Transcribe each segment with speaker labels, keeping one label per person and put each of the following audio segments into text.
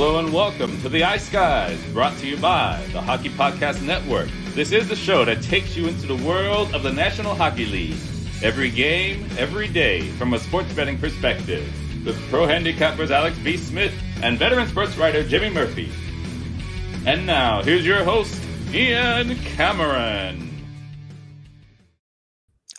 Speaker 1: Hello and welcome to the Ice Guys, brought to you by the Hockey Podcast Network. This is the show that takes you into the world of the National Hockey League. Every game, every day, from a sports betting perspective. With pro handicappers Alex B. Smith and veteran sports writer Jimmy Murphy. And now, here's your host, Ian Cameron.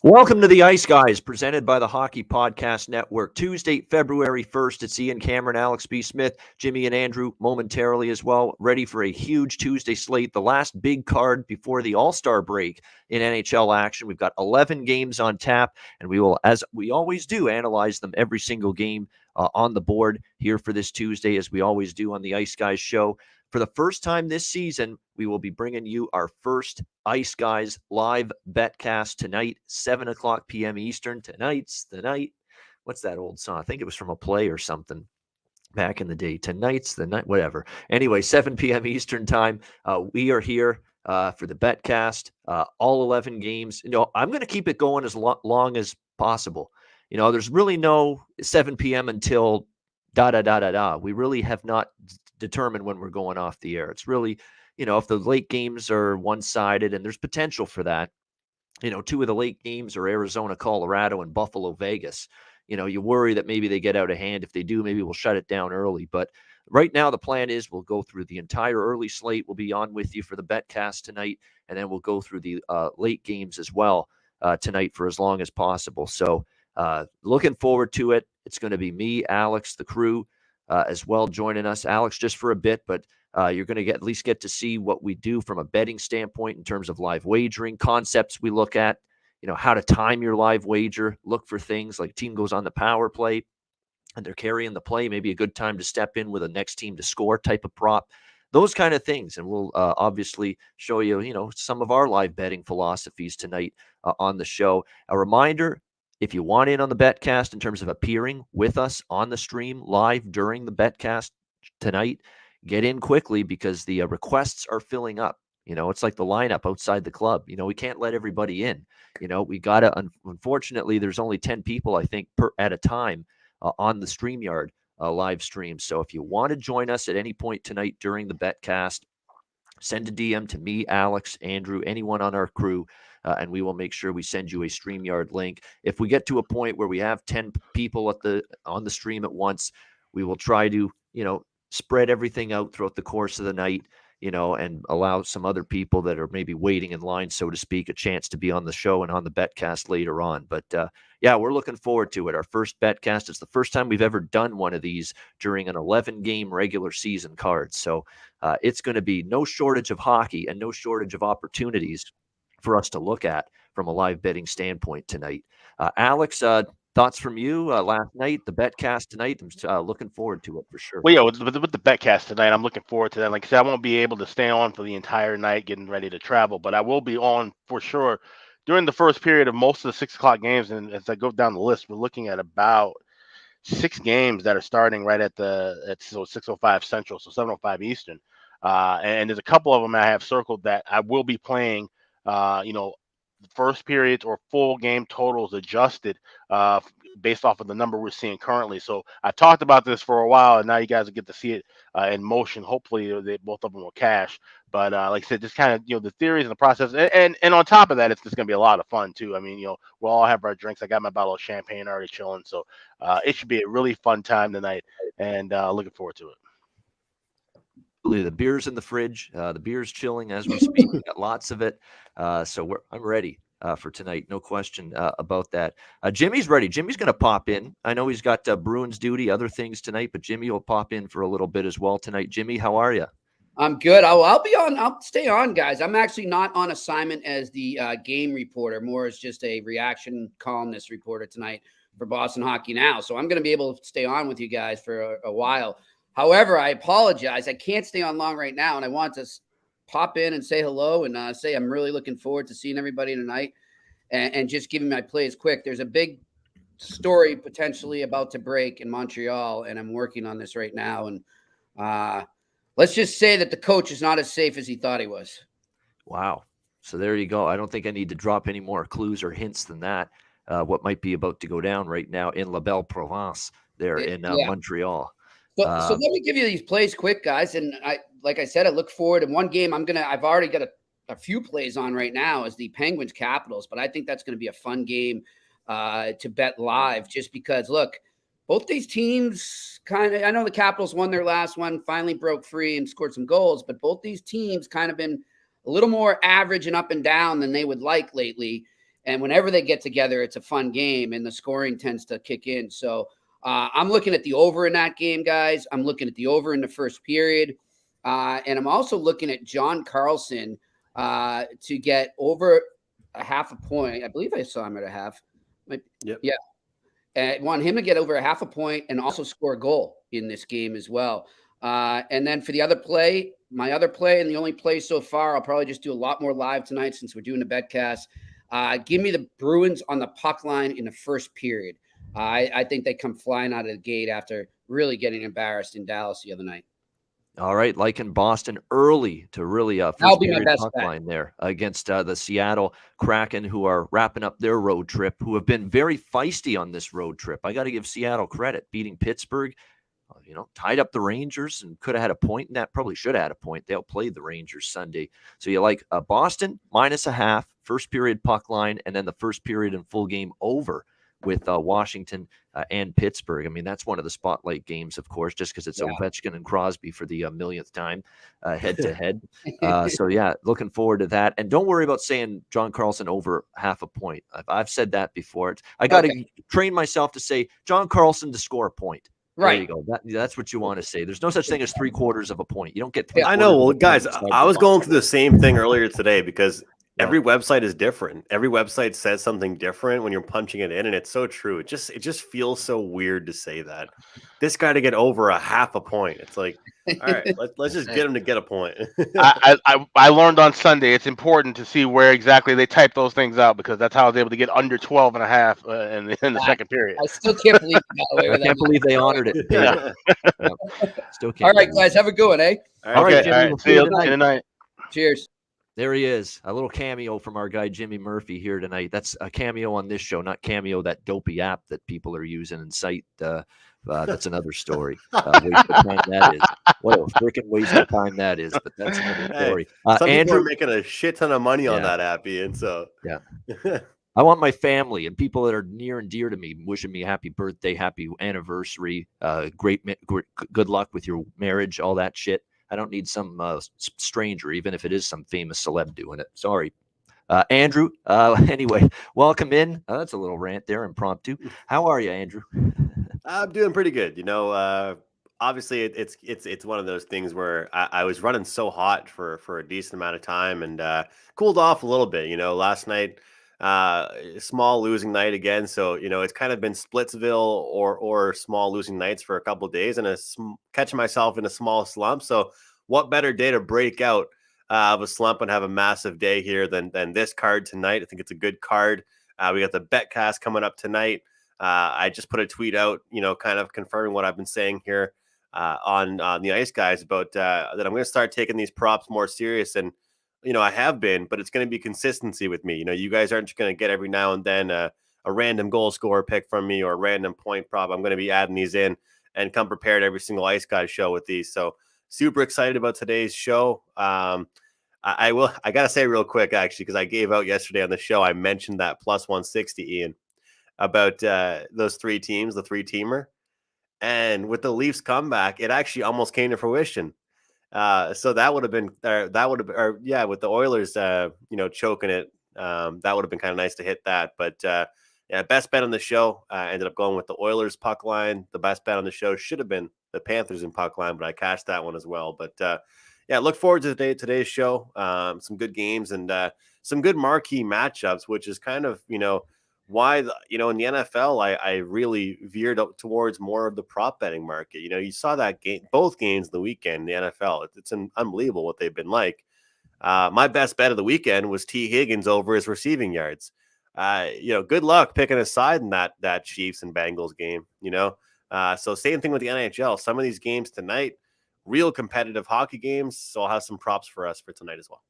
Speaker 2: Welcome to the Ice Guys, presented by the Hockey Podcast Network. Tuesday, February 1st, it's Ian Cameron, Alex B. Smith, Jimmy and Andrew momentarily as well, ready for a huge Tuesday slate, the last big card before the All-Star break in NHL action. We've got 11 games on tap, and we will, as we always do, analyze them every single game on the board here for this Tuesday, as we always do on the Ice Guys show. For the first time this season, we will be bringing you our first Ice Guys live betcast tonight, 7 o'clock p.m. Eastern. Tonight's the night. What's that old song? I think it was from a play or something back in the day. Tonight's the night, whatever. Anyway, 7 p.m. Eastern time. We are here for the betcast, all 11 games. I'm going to keep it going as long as possible. There's really no 7 p.m. until da-da-da-da-da. We really have not determine when we're going off the air. It's really, if the late games are one-sided, and there's potential for that, two of the late games are Arizona, Colorado, and Buffalo, Vegas. You worry that maybe they get out of hand. If they do, maybe we'll shut it down early. But right now, the plan is we'll go through the entire early slate. We'll be on with you for the betcast tonight, and then we'll go through the late games as well tonight for as long as possible. So looking forward to it. It's going to be me, Alex, the crew, as well joining us. Alex just for a bit, but you're going to at least get to see what we do from a betting standpoint in terms of live wagering concepts we look at, how to time your live wager, look for things like team goes on the power play and they're carrying the play, maybe a good time to step in with a next team to score type of prop, those kind of things. And we'll obviously show you, some of our live betting philosophies tonight on the show. A reminder, if you want in on the betcast in terms of appearing with us on the stream live during the betcast tonight, get in quickly because the requests are filling up. It's like the lineup outside the club. We can't let everybody in. We got to, unfortunately, there's only 10 people, I think, at a time on the StreamYard live stream. So if you want to join us at any point tonight during the betcast, send a DM to me, Alex, Andrew, anyone on our crew, and we will make sure we send you a StreamYard link. If we get to a point where we have 10 people on the stream at once, we will try to, spread everything out throughout the course of the night, and allow some other people that are maybe waiting in line, so to speak, a chance to be on the show and on the betcast later on. But yeah, we're looking forward to it. Our first betcast. It's the first time we've ever done one of these during an 11-game regular season card. So it's going to be no shortage of hockey and no shortage of opportunities for us to look at from a live betting standpoint tonight. Alex, thoughts from you last night, the betcast tonight? I'm looking forward to it for sure.
Speaker 3: Well, yeah, with the betcast tonight, I'm looking forward to that. Like I said, I won't be able to stay on for the entire night getting ready to travel, but I will be on for sure during the first period of most of the 6 o'clock games. And as I go down the list, we're looking at about 6 games that are starting right at 6:05 Central, so 7:05 Eastern. And there's a couple of them I have circled that I will be playing, first periods or full game totals adjusted based off of the number we're seeing currently. So I talked about this for a while, and now you guys will get to see it in motion. Hopefully, both of them will cash. But like I said, just kind of the theories and the process, and on top of that, it's just gonna be a lot of fun too. I mean, we'll all have our drinks. I got my bottle of champagne already chilling, so it should be a really fun time tonight, and looking forward to it.
Speaker 2: The beer's in the fridge. The beer's chilling as we speak. We got lots of it. So I'm ready for tonight. No question about that. Jimmy's ready. Jimmy's going to pop in. I know he's got Bruins duty, other things tonight, but Jimmy will pop in for a little bit as well tonight. Jimmy, how are you?
Speaker 4: I'm good. I'll be on. I'll stay on, guys. I'm actually not on assignment as the game reporter, more as just a reaction columnist reporter tonight for Boston Hockey Now. So I'm going to be able to stay on with you guys for a while. However, I apologize. I can't stay on long right now, and I want to pop in and say hello and say I'm really looking forward to seeing everybody tonight and just giving my plays quick. There's a big story potentially about to break in Montreal, and I'm working on this right now. And let's just say that the coach is not as safe as he thought he was.
Speaker 2: Wow. So there you go. I don't think I need to drop any more clues or hints than that. What might be about to go down right now in La Belle Province there in Montreal.
Speaker 4: So let me give you these plays quick, guys. And like I said, I look forward. In one game, I've already got a few plays on right now is the Penguins Capitals, but I think that's going to be a fun game to bet live just because, look, both these teams I know the Capitals won their last one, finally broke free and scored some goals, but both these teams kind of been a little more average and up and down than they would like lately. And whenever they get together, it's a fun game and the scoring tends to kick in. So I'm looking at the over in that game, guys. I'm looking at the over in the first period. And I'm also looking at John Carlson to get over a half a point. I believe I saw him at a half.
Speaker 5: Yep.
Speaker 4: Yeah. I want him to get over a half a point and also score a goal in this game as well. And then for the other play, my other play and the only play so far, I'll probably just do a lot more live tonight since we're doing the betcast. Give me the Bruins on the puck line in the first period. I think they come flying out of the gate after really getting embarrassed in Dallas the other night.
Speaker 2: All right, like in Boston, early to really
Speaker 4: That'll be my best
Speaker 2: puck
Speaker 4: bet.
Speaker 2: line there against the Seattle Kraken, who are wrapping up their road trip, who have been very feisty on this road trip. I got to give Seattle credit, beating Pittsburgh, tied up the Rangers and could have had a point in that. Probably should have had a point. They outplayed the Rangers Sunday. So you like Boston minus a half, first period puck line, and then the first period and full game over with Washington and Pittsburgh. I mean, that's one of the spotlight games, of course, just because it's Ovechkin and Crosby for the millionth time head-to-head. So, yeah, looking forward to that. And don't worry about saying John Carlson over half a point. I've said that before. I got to train myself to say John Carlson to score a point.
Speaker 4: Right.
Speaker 2: There you go. That's what you want to say. There's no such thing as 3/4 of a point. You don't get.
Speaker 5: I know. Well, guys, I was going through the same thing earlier today because every website is different. Every website says something different when you're punching it in, and it's so true. It just feels so weird to say that. This guy to get over a half a point. It's like, all right, let's just get him to get a point.
Speaker 3: I learned on Sunday it's important to see where exactly they type those things out because that's how I was able to get under 12 and a half in the second period.
Speaker 4: I still can't believe
Speaker 2: I can't believe they honored it.
Speaker 3: Yeah.
Speaker 2: Still can't.
Speaker 4: All right, guys, have a good one, eh?
Speaker 2: All right, Jimmy,
Speaker 3: all right.
Speaker 2: we'll
Speaker 3: See you tonight.
Speaker 4: Cheers.
Speaker 2: There he is, a little cameo from our guy Jimmy Murphy here tonight. That's a cameo on this show, not Cameo, that dopey app that people are using and cite. That's another story. Waste of time that is. What a freaking waste of time that is, but that's another story.
Speaker 5: Some
Speaker 2: Andrew,
Speaker 5: people are making a shit ton of money on that app, Ian. So
Speaker 2: yeah. I want my family and people that are near and dear to me wishing me happy birthday, happy anniversary, good luck with your marriage, all that shit. I don't need some stranger, even if it is some famous celeb doing it. Sorry. Andrew, anyway, welcome in. That's a little rant there, impromptu. How are you, Andrew?
Speaker 5: I'm doing pretty good. Obviously it's one of those things where I was running so hot for a decent amount of time and cooled off a little bit. Last night, small losing night again. So, it's kind of been Splitsville or small losing nights for a couple of days and catching myself in a small slump. So what better day to break out of a slump and have a massive day here than this card tonight. I think it's a good card. We got the betcast coming up tonight. I just put a tweet out, kind of confirming what I've been saying here on the Ice Guys about that I'm going to start taking these props more serious. And, I have been, but it's going to be consistency with me. You guys aren't just going to get every now and then a random goal scorer pick from me or a random point prop. I'm going to be adding these in and come prepared every single Ice Guys show with these. So super excited about today's show. I got to say real quick, actually, because I gave out yesterday on the show, I mentioned that plus 160, Ian, about those three teams, the three-teamer. And with the Leafs comeback, it actually almost came to fruition. So that would have been, with the Oilers, choking it, that would have been kind of nice to hit that. But best bet on the show, ended up going with the Oilers puck line. The best bet on the show should have been the Panthers in puck line, but I cashed that one as well. But look forward to today's show. Some good games and some good marquee matchups, which is kind of, why, in the NFL, I really veered up towards more of the prop betting market. You saw that game, both games of the weekend, in the NFL. It's unbelievable what they've been like. My best bet of the weekend was T. Higgins over his receiving yards. Good luck picking a side in that Chiefs and Bengals game, So same thing with the NHL. Some of these games tonight, real competitive hockey games. So I'll have some props for us for tonight as well.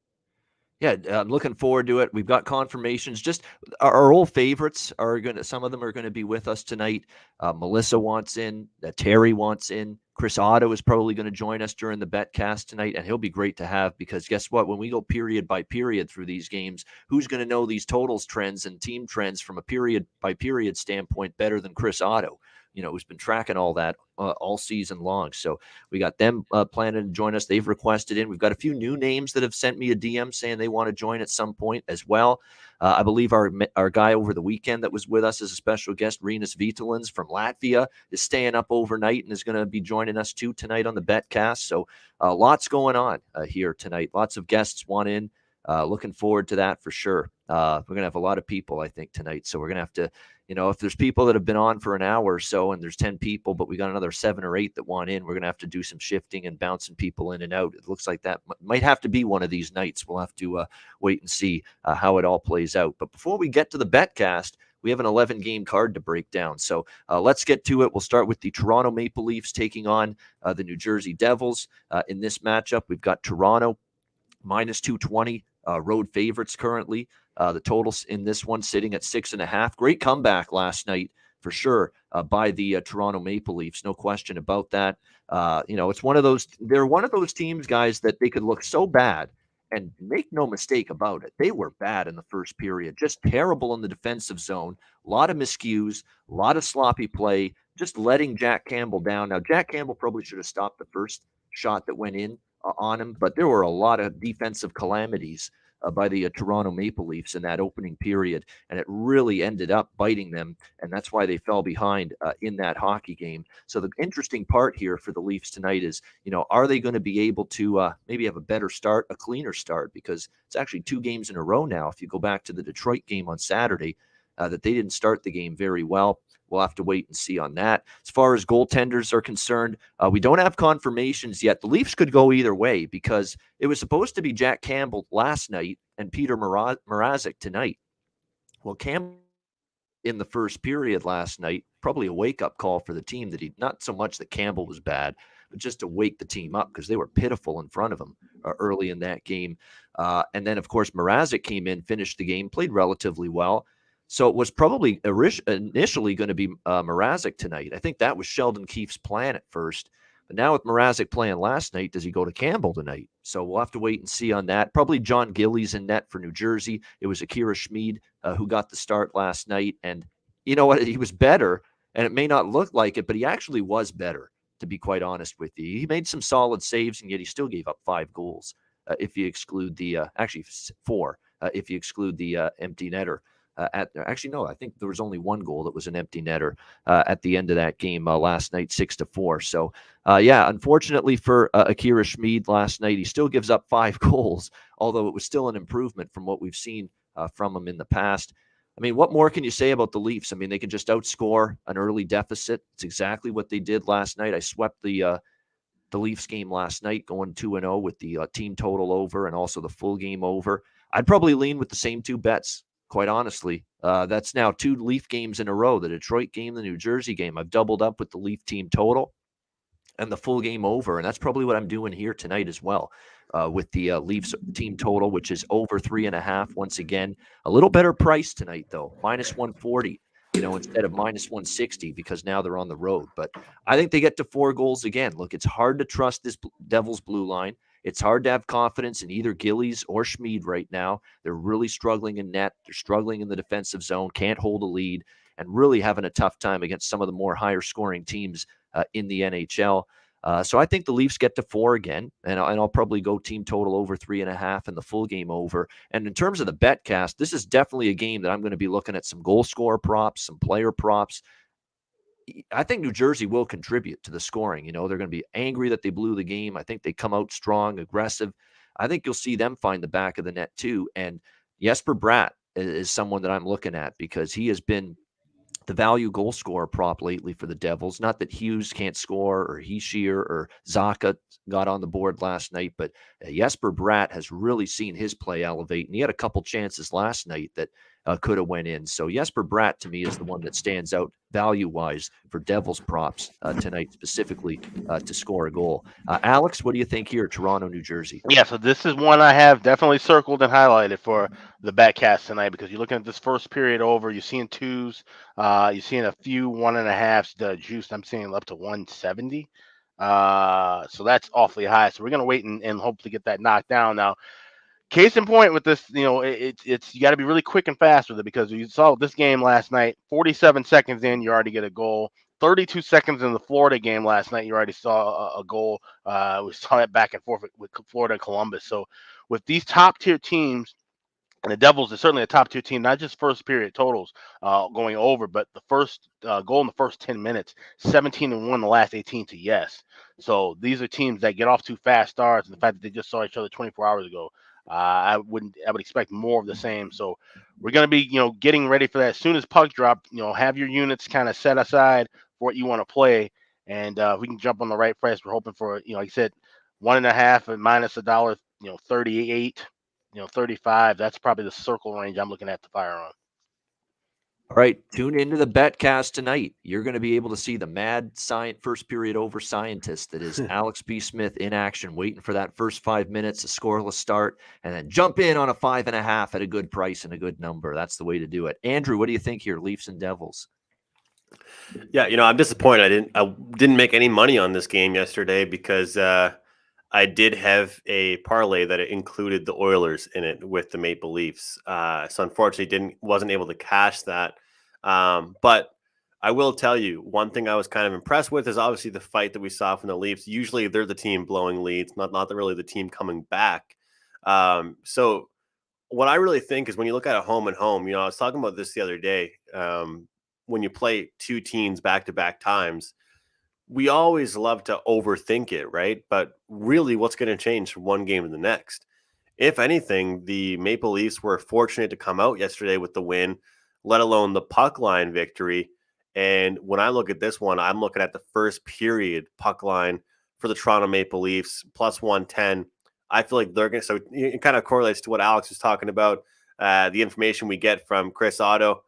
Speaker 2: Yeah, I'm looking forward to it. We've got confirmations. Just our old favorites are going to, some of them are going to be with us tonight. Melissa wants in, Terry wants in. Chris Otto is probably going to join us during the betcast tonight, and he'll be great to have because guess what? When we go period by period through these games, who's going to know these totals trends and team trends from a period by period standpoint better than Chris Otto? Who's been tracking all that all season long. So we got them planning to join us. They've requested in. We've got a few new names that have sent me a DM saying they want to join at some point as well. I believe our guy over the weekend that was with us as a special guest, Rinas Vitalins from Latvia, is staying up overnight and is going to be joining us too tonight on the betcast. So lots going on here tonight. Lots of guests want in. Looking forward to that for sure. We're going to have a lot of people, I think, tonight. So we're going to have to, if there's people that have been on for an hour or so and there's 10 people, but we got another 7 or 8 that want in, we're going to have to do some shifting and bouncing people in and out. It looks like that might have to be one of these nights. We'll have to wait and see how it all plays out. But before we get to the betcast, we have an 11-game card to break down. So let's get to it. We'll start with the Toronto Maple Leafs taking on the New Jersey Devils. In this matchup, we've got Toronto minus 220, road favorites currently. The totals in this one sitting at 6.5. Great comeback last night for sure by the Toronto Maple Leafs. No question about that. It's one of those. They're one of those teams, guys, that they could look so bad, and make no mistake about it, they were bad in the first period. Just terrible in the defensive zone. A lot of miscues, a lot of sloppy play. Just letting Jack Campbell down. Now, Jack Campbell probably should have stopped the first shot that went in on him, but there were a lot of defensive calamities by the Toronto Maple Leafs in that opening period, and it really ended up biting them, and that's why they fell behind in that hockey game. So the interesting part here for the Leafs tonight is, are they going to be able to maybe have a better start, a cleaner start, because it's actually 2 games in a row now, if you go back to the Detroit game on Saturday, that they didn't start the game very well. We'll have to wait and see on that. As far as goaltenders are concerned, we don't have confirmations yet. The Leafs could go either way because it was supposed to be Jack Campbell last night and Peter Mrazek tonight. Well, Campbell in the first period last night, probably a wake-up call for the team that not so much that Campbell was bad, but just to wake the team up because they were pitiful in front of him early in that game. And then, of course, Mrazek came in, finished the game, played relatively well. So it was probably initially going to be Mrazek tonight. I think that was Sheldon Keefe's plan at first. But now with Mrazek playing last night, does he go to Campbell tonight? So we'll have to wait and see on that. Probably John Gillies in net for New Jersey. It was Akira Schmid who got the start last night. And you know what? He was better, and it may not look like it, but he actually was better, to be quite honest with you. He made some solid saves, and yet he still gave up 5 goals if you exclude the actually 4 if you exclude the empty netter. I think there was only 1 goal that was an empty netter at the end of that game last night, 6-4. So, unfortunately for Akira Schmid last night, he still gives up 5 goals, although it was still an improvement from what we've seen from him in the past. I mean, what more can you say about the Leafs? I mean, they can just outscore an early deficit. It's exactly what they did last night. I swept the Leafs game last night, going 2-0 with the team total over and also the full game over. I'd probably lean with the same 2 bets. Quite honestly, that's now 2 Leaf games in a row, the Detroit game, the New Jersey game. I've doubled up with the Leaf team total and the full game over, and that's probably what I'm doing here tonight as well with the Leafs team total, which is over 3.5 once again. A little better price tonight, though, minus 140, instead of minus 160 because now they're on the road. But I think they get to 4 goals again. Look, it's hard to trust this Devils blue line. It's hard to have confidence in either Gillies or Schmid right now. They're really struggling in net. They're struggling in the defensive zone, can't hold a lead, and really having a tough time against some of the more higher scoring teams in the NHL. So I think the Leafs get to 4 again, and I'll probably go team total over 3.5 and the full game over. And in terms of the betcast, this is definitely a game that I'm going to be looking at some goal scorer props, some player props. I think New Jersey will contribute to the scoring. They're going to be angry that they blew the game. I think they come out strong, aggressive. I think you'll see them find the back of the net too. And Jesper Bratt is someone that I'm looking at because he has been the value goal scorer prop lately for the Devils. Not that Hughes can't score or Hischier or Zacha got on the board last night, but Jesper Bratt has really seen his play elevate. And he had a couple chances last night that could have went in. So Jesper Bratt to me is the one that stands out value-wise for Devils props tonight, specifically to score a goal. Alex, what do you think here, Toronto, New Jersey?
Speaker 3: Yeah, so this is one I have definitely circled and highlighted for the betcast tonight, because you're looking at this first period over. You're seeing twos. You're seeing a few 1.5s. The juice I'm seeing up to 170. So that's awfully high. So we're gonna wait and hopefully get that knocked down. Now, case in point with this, it's you got to be really quick and fast with it, because you saw this game last night. 47 seconds in, you already get a goal. 32 seconds in the Florida game last night, you already saw a goal. We saw it back and forth with Florida and Columbus. So with these top tier teams, and the Devils are certainly a top tier team, not just first period totals going over, but the first goal in the first 10 minutes, 17-1 the last 18 to yes. So these are teams that get off to fast starts, and the fact that they just saw each other 24 hours ago, I would expect more of the same. So we're going to be, getting ready for that as soon as puck drop. Have your units kind of set aside for what you want to play, and if we can jump on the right price, we're hoping for, like I said, 1.5 and minus $1, 38. 35. That's probably the circle range I'm looking at to fire on.
Speaker 2: All right, tune into the betcast tonight. You're going to be able to see the mad first period over scientist that is Alex B. Smith in action, waiting for that first 5 minutes, a scoreless start, and then jump in on a 5.5 at a good price and a good number. That's the way to do it. Andrew, what do you think here, Leafs and Devils?
Speaker 5: Yeah, I'm disappointed. I didn't make any money on this game yesterday because I did have a parlay that included the Oilers in it with the Maple Leafs. So unfortunately wasn't able to cash that. But I will tell you, one thing I was kind of impressed with is obviously the fight that we saw from the Leafs. Usually they're the team blowing leads, not really the team coming back. So what I really think is when you look at a home and home, I was talking about this the other day. When you play two teams back-to-back times, we always love to overthink it, right? But really, what's going to change from one game to the next? If anything, the Maple Leafs were fortunate to come out yesterday with the win, let alone the puck line victory. And when I look at this one, I'm looking at the first period puck line for the Toronto Maple Leafs, plus 110. I feel like they're going to, so it kind of correlates to what Alex was talking about, the information we get from Chris Otto.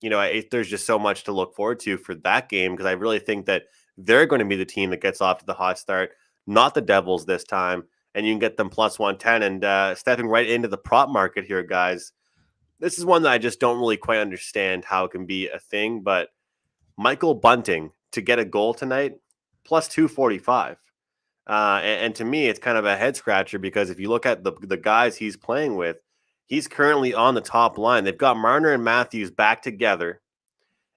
Speaker 5: There's just so much to look forward to for that game, because I really think that they're going to be the team that gets off to the hot start, not the Devils this time. And you can get them plus 110. And stepping right into the prop market here, guys, this is one that I just don't really quite understand how it can be a thing. But Michael Bunting to get a goal tonight, plus 245. And to me, it's kind of a head scratcher, because if you look at the guys he's playing with, he's currently on the top line. They've got Marner and Matthews back together.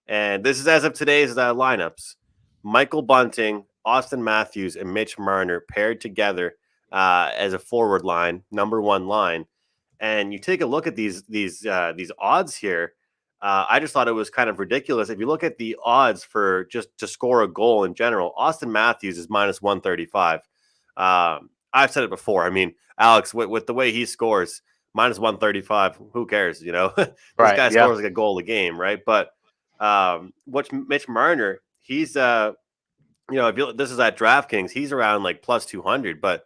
Speaker 5: And this is as of today's lineups. Michael Bunting, Austin Matthews, and Mitch Marner paired together as a forward line, number one line. And you take a look at these odds here. I just thought it was kind of ridiculous. If you look at the odds for just to score a goal in general, Austin Matthews is minus 135. I've said it before. I mean, Alex, with the way he scores, minus 135, who cares? This guy scores like a goal a game, right? But Mitch Marner, he's this is at DraftKings, he's around like plus 200, but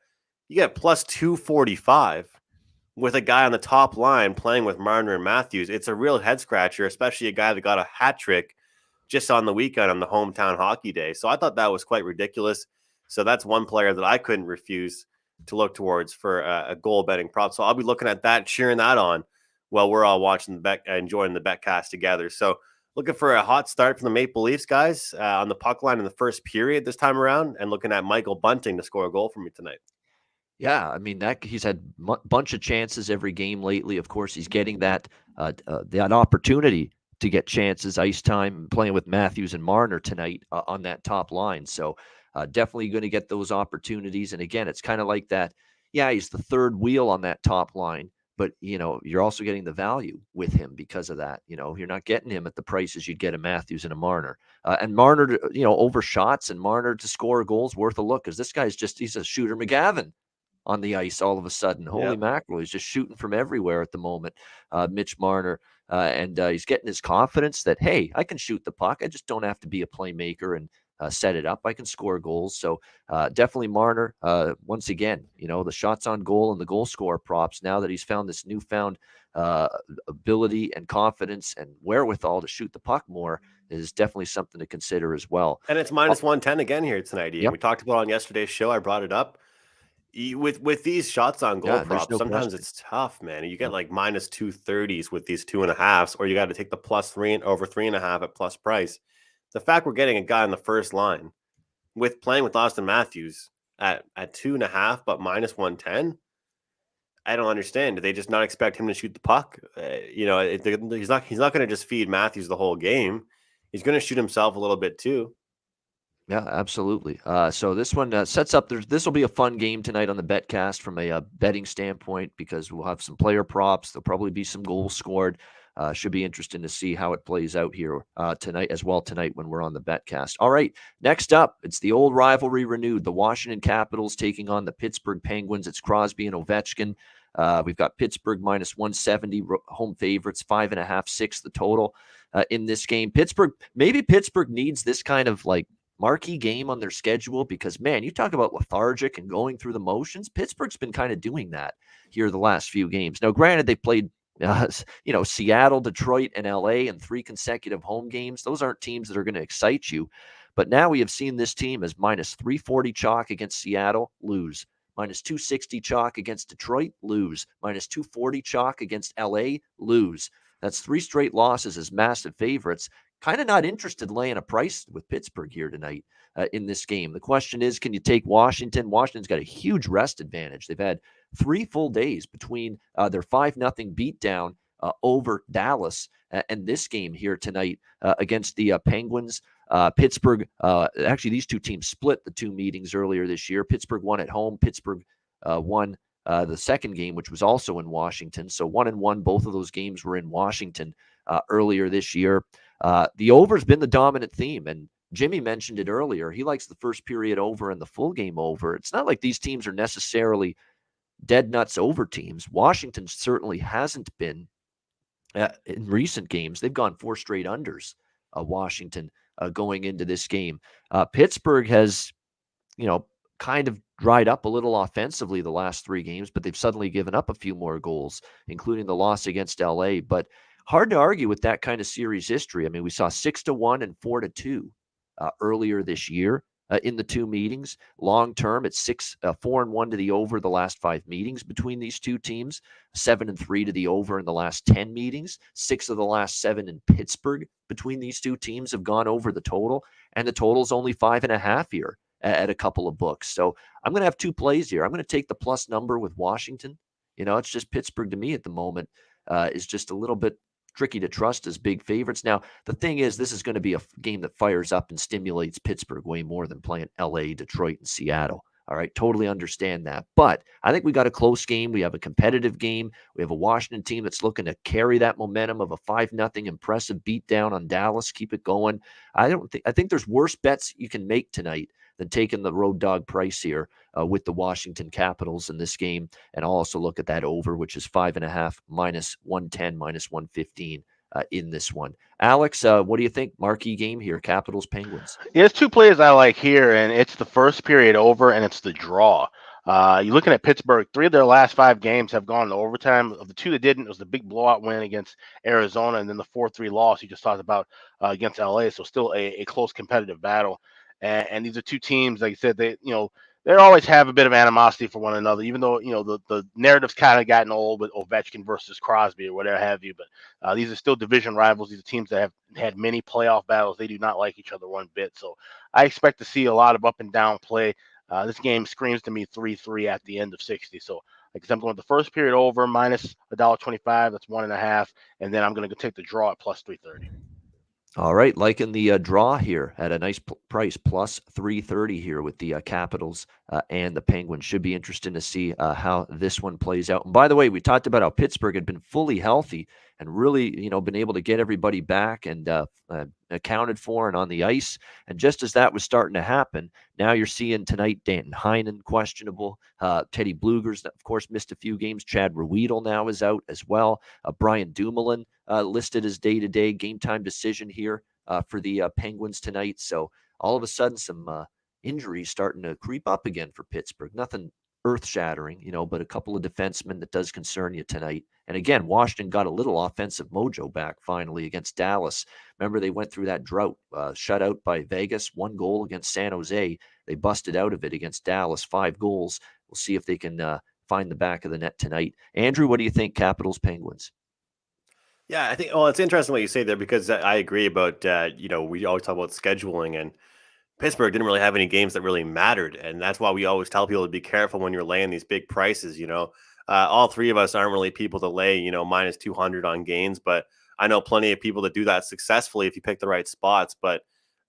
Speaker 5: you get plus 245 with a guy on the top line playing with Marner and Matthews. It's a real head scratcher, especially a guy that got a hat trick just on the weekend on the hometown hockey day. So I thought that was quite ridiculous. So that's one player that I couldn't refuse to look towards for a goal betting prop. So I'll be looking at that, cheering that on while we're all watching enjoying the betcast together. So looking for a hot start from the Maple Leafs guys on the puck line in the first period this time around, and looking at Michael Bunting to score a goal for me tonight.
Speaker 2: Yeah, I mean, that he's had a bunch of chances every game lately. Of course, he's getting that opportunity to get chances, ice time, playing with Matthews and Marner tonight on that top line. So definitely going to get those opportunities. And again, it's kind of like that. Yeah, he's the third wheel on that top line, but you're also getting the value with him because of that. You're not getting him at the prices you'd get a Matthews and a Marner. And Marner, over shots, and Marner to score goals worth a look, because this guy's he's a shooter McGavin on the ice all of a sudden. Holy mackerel, he's just shooting from everywhere at the moment, Mitch Marner. And he's getting his confidence that, hey, I can shoot the puck. I just don't have to be a playmaker and set it up. I can score goals. So definitely Marner, once again, the shots on goal and the goal score props, now that he's found this newfound ability and confidence and wherewithal to shoot the puck more is definitely something to consider as well.
Speaker 5: And it's minus 110 again here tonight, Ian.
Speaker 2: Yep.
Speaker 5: We talked about on yesterday's show. I brought it up. With these shots on goal
Speaker 2: Yeah, there's
Speaker 5: props,
Speaker 2: no
Speaker 5: sometimes
Speaker 2: question.
Speaker 5: it's tough, man. You get like minus 230s with these 2.5s, or you got to take the plus 3 and over 3.5 at plus price. The fact we're getting a guy on the first line with playing with Austin Matthews at 2.5, but minus 110. I don't understand. Do they just not expect him to shoot the puck? He's not going to just feed Matthews the whole game. He's going to shoot himself a little bit too.
Speaker 2: Yeah, absolutely. So this one sets up. This will be a fun game tonight on the BetCast from a betting standpoint because we'll have some player props. There'll probably be some goals scored. Should be interesting to see how it plays out here tonight as well tonight when we're on the BetCast. All right, next up, it's the old rivalry renewed. The Washington Capitals taking on the Pittsburgh Penguins. It's Crosby and Ovechkin. We've got Pittsburgh minus 170 home favorites, 5.5, 6 the total in this game. Maybe Pittsburgh needs this kind of like marquee game on their schedule because, man, you talk about lethargic and going through the motions. Pittsburgh's been kind of doing that here the last few games. Now, granted, they played, Seattle, Detroit, and LA in 3 consecutive home games. Those aren't teams that are going to excite you. But now we have seen this team as minus 340 chalk against Seattle, lose. Minus 260 chalk against Detroit, lose. Minus 240 chalk against LA, lose. That's 3 straight losses as massive favorites. Kind of not interested in laying a price with Pittsburgh here tonight in this game. The question is, can you take Washington? Washington's got a huge rest advantage. They've had 3 full days between their 5-0 beatdown over Dallas and this game here tonight against the Penguins. Pittsburgh, actually, these two teams split the 2 meetings earlier this year. Pittsburgh won at home. Pittsburgh won the second game, which was also in Washington. So 1-1, both of those games were in Washington earlier this year. The over's been the dominant theme, and Jimmy mentioned it earlier. He likes the first period over and the full game over. It's not like these teams are necessarily dead nuts over teams. Washington certainly hasn't been in recent games. They've gone 4 straight unders, Washington, going into this game. Pittsburgh has, kind of dried up a little offensively the last 3 games, but they've suddenly given up a few more goals, including the loss against LA. But hard to argue with that kind of series history. I mean, we saw 6-1 and 4-2 earlier this year in the 2 meetings. Long term, it's 4-1 to the over the last 5 meetings between these 2 teams, 7-3 to the over in the last 10 meetings. 6 of the last 7 in Pittsburgh between these 2 teams have gone over the total, and the total's only 5.5 here at a couple of books. So I'm going to have 2 plays here. I'm going to take the plus number with Washington. It's just Pittsburgh to me at the moment is just a little bit tricky to trust as big favorites. Now, the thing is, this is going to be a game that fires up and stimulates Pittsburgh way more than playing LA, Detroit, and Seattle. All right, totally understand that. But I think we got a close game. We have a competitive game. We have a Washington team that's looking to carry that momentum of a 5-0 impressive beatdown on Dallas, keep it going. I think there's worse bets you can make tonight than taking the road dog price here with the Washington Capitals in this game. And I'll also look at that over, which is 5.5, minus 110, minus 115 in this one. Alex, what do you think? Marquee game here, Capitals, Penguins.
Speaker 3: Yeah, there's 2 plays I like here, and it's the first period over and it's the draw. You're looking at Pittsburgh. 3 of their last 5 games have gone to overtime. Of the 2 that didn't, it was the big blowout win against Arizona, and then the 4-3 loss you just talked about against LA. So still a close competitive battle. And these are 2 teams, like you said, they always have a bit of animosity for one another, even though, the narrative's kind of gotten old with Ovechkin versus Crosby or whatever have you. But these are still division rivals. These are teams that have had many playoff battles. They do not like each other one bit. So I expect to see a lot of up and down play. This game screams to me 3-3 at the end of 60. So like I said, I'm going the first period over minus $1.25. That's 1.5. And then I'm going to take the draw at plus 330.
Speaker 2: All right, liking the draw here at a nice price, plus 330 here with the Capitals and the Penguins. Should be interesting to see how this one plays out. And by the way, we talked about how Pittsburgh had been fully healthy and really, been able to get everybody back and accounted for and on the ice. And just as that was starting to happen, now you're seeing tonight Danton Heinen questionable. Teddy Bluegers, of course, missed a few games. Chad Ruedel now is out as well. Brian Dumoulin listed as day-to-day game time decision here for the Penguins tonight. So all of a sudden, some injuries starting to creep up again for Pittsburgh. Nothing earth-shattering, but a couple of defensemen that does concern you tonight And again, Washington got a little offensive mojo back finally against Dallas. Remember, they went through that drought, shut out by Vegas, 1 goal against San Jose. They busted out of it against Dallas, 5 goals. We'll see if they can find the back of the net tonight. Andrew, what do you think, Capitals, Penguins?
Speaker 5: Yeah, I think, well, it's interesting what you say there because I agree about, we always talk about scheduling, and Pittsburgh didn't really have any games that really mattered. And that's why we always tell people to be careful when you're laying these big prices. All three of us aren't really people to lay, minus 200 on games, but I know plenty of people that do that successfully if you pick the right spots. But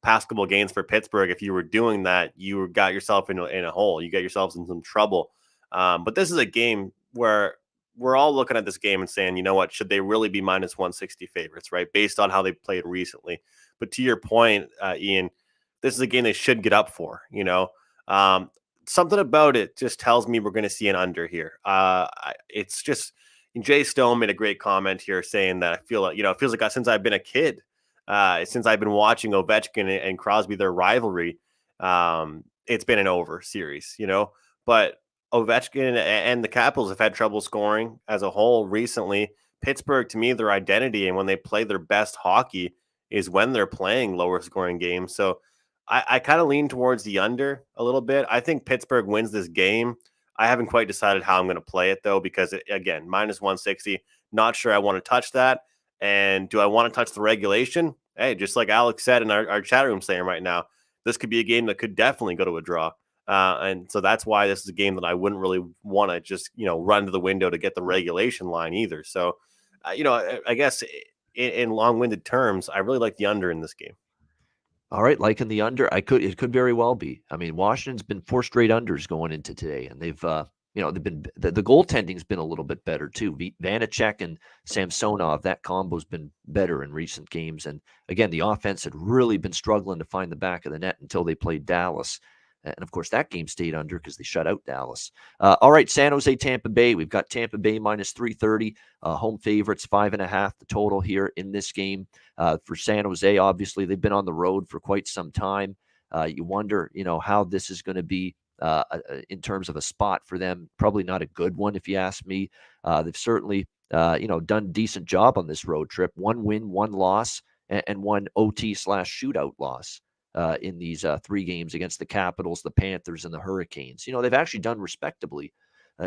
Speaker 5: past couple games for Pittsburgh, if you were doing that, you got yourself in a hole. You got yourselves in some trouble. But this is a game where we're all looking at this game and saying, you know what, should they really be minus 160 favorites, right? Based on how they played recently. But to your point, Ian, this is a game they should get up for, something about it just tells me we're going to see an under here. It's just, Jay Stone made a great comment here saying that I feel like, it feels like since I've been a kid, since I've been watching Ovechkin and Crosby, their rivalry, it's been an over series, but Ovechkin and the Capitals have had trouble scoring as a whole recently. Pittsburgh, to me, their identity and when they play their best hockey is when they're playing lower scoring games. So I kind of lean towards the under a little bit. I think Pittsburgh wins this game. I haven't quite decided how I'm going to play it, though, because, again, minus 160, not sure I want to touch that. And do I want to touch the regulation? Hey, just like Alex said in our chat room saying right now, this could be a game that could definitely go to a draw. And so that's why this is a game that I wouldn't really want to just, run to the window to get the regulation line either. So, I guess in long-winded terms, I really like the under in this game.
Speaker 2: All right, liking the under. It could very well be. I mean, Washington's been 4 straight unders going into today, and they've been the goaltending's been a little bit better too. Vanacek and Samsonov, that combo's been better in recent games, and again, the offense had really been struggling to find the back of the net until they played Dallas. And of course, that game stayed under because they shut out Dallas. All right, San Jose, Tampa Bay. We've got Tampa Bay minus 330. Home favorites, 5.5 the total here in this game. For San Jose, obviously, they've been on the road for quite some time. You wonder, how this is going to be in terms of a spot for them. Probably not a good one, if you ask me. They've certainly, done a decent job on this road trip. 1 win, 1 loss, and 1 OT/shootout loss. In these 3 games against the Capitals, the Panthers, and the Hurricanes. They've actually done respectably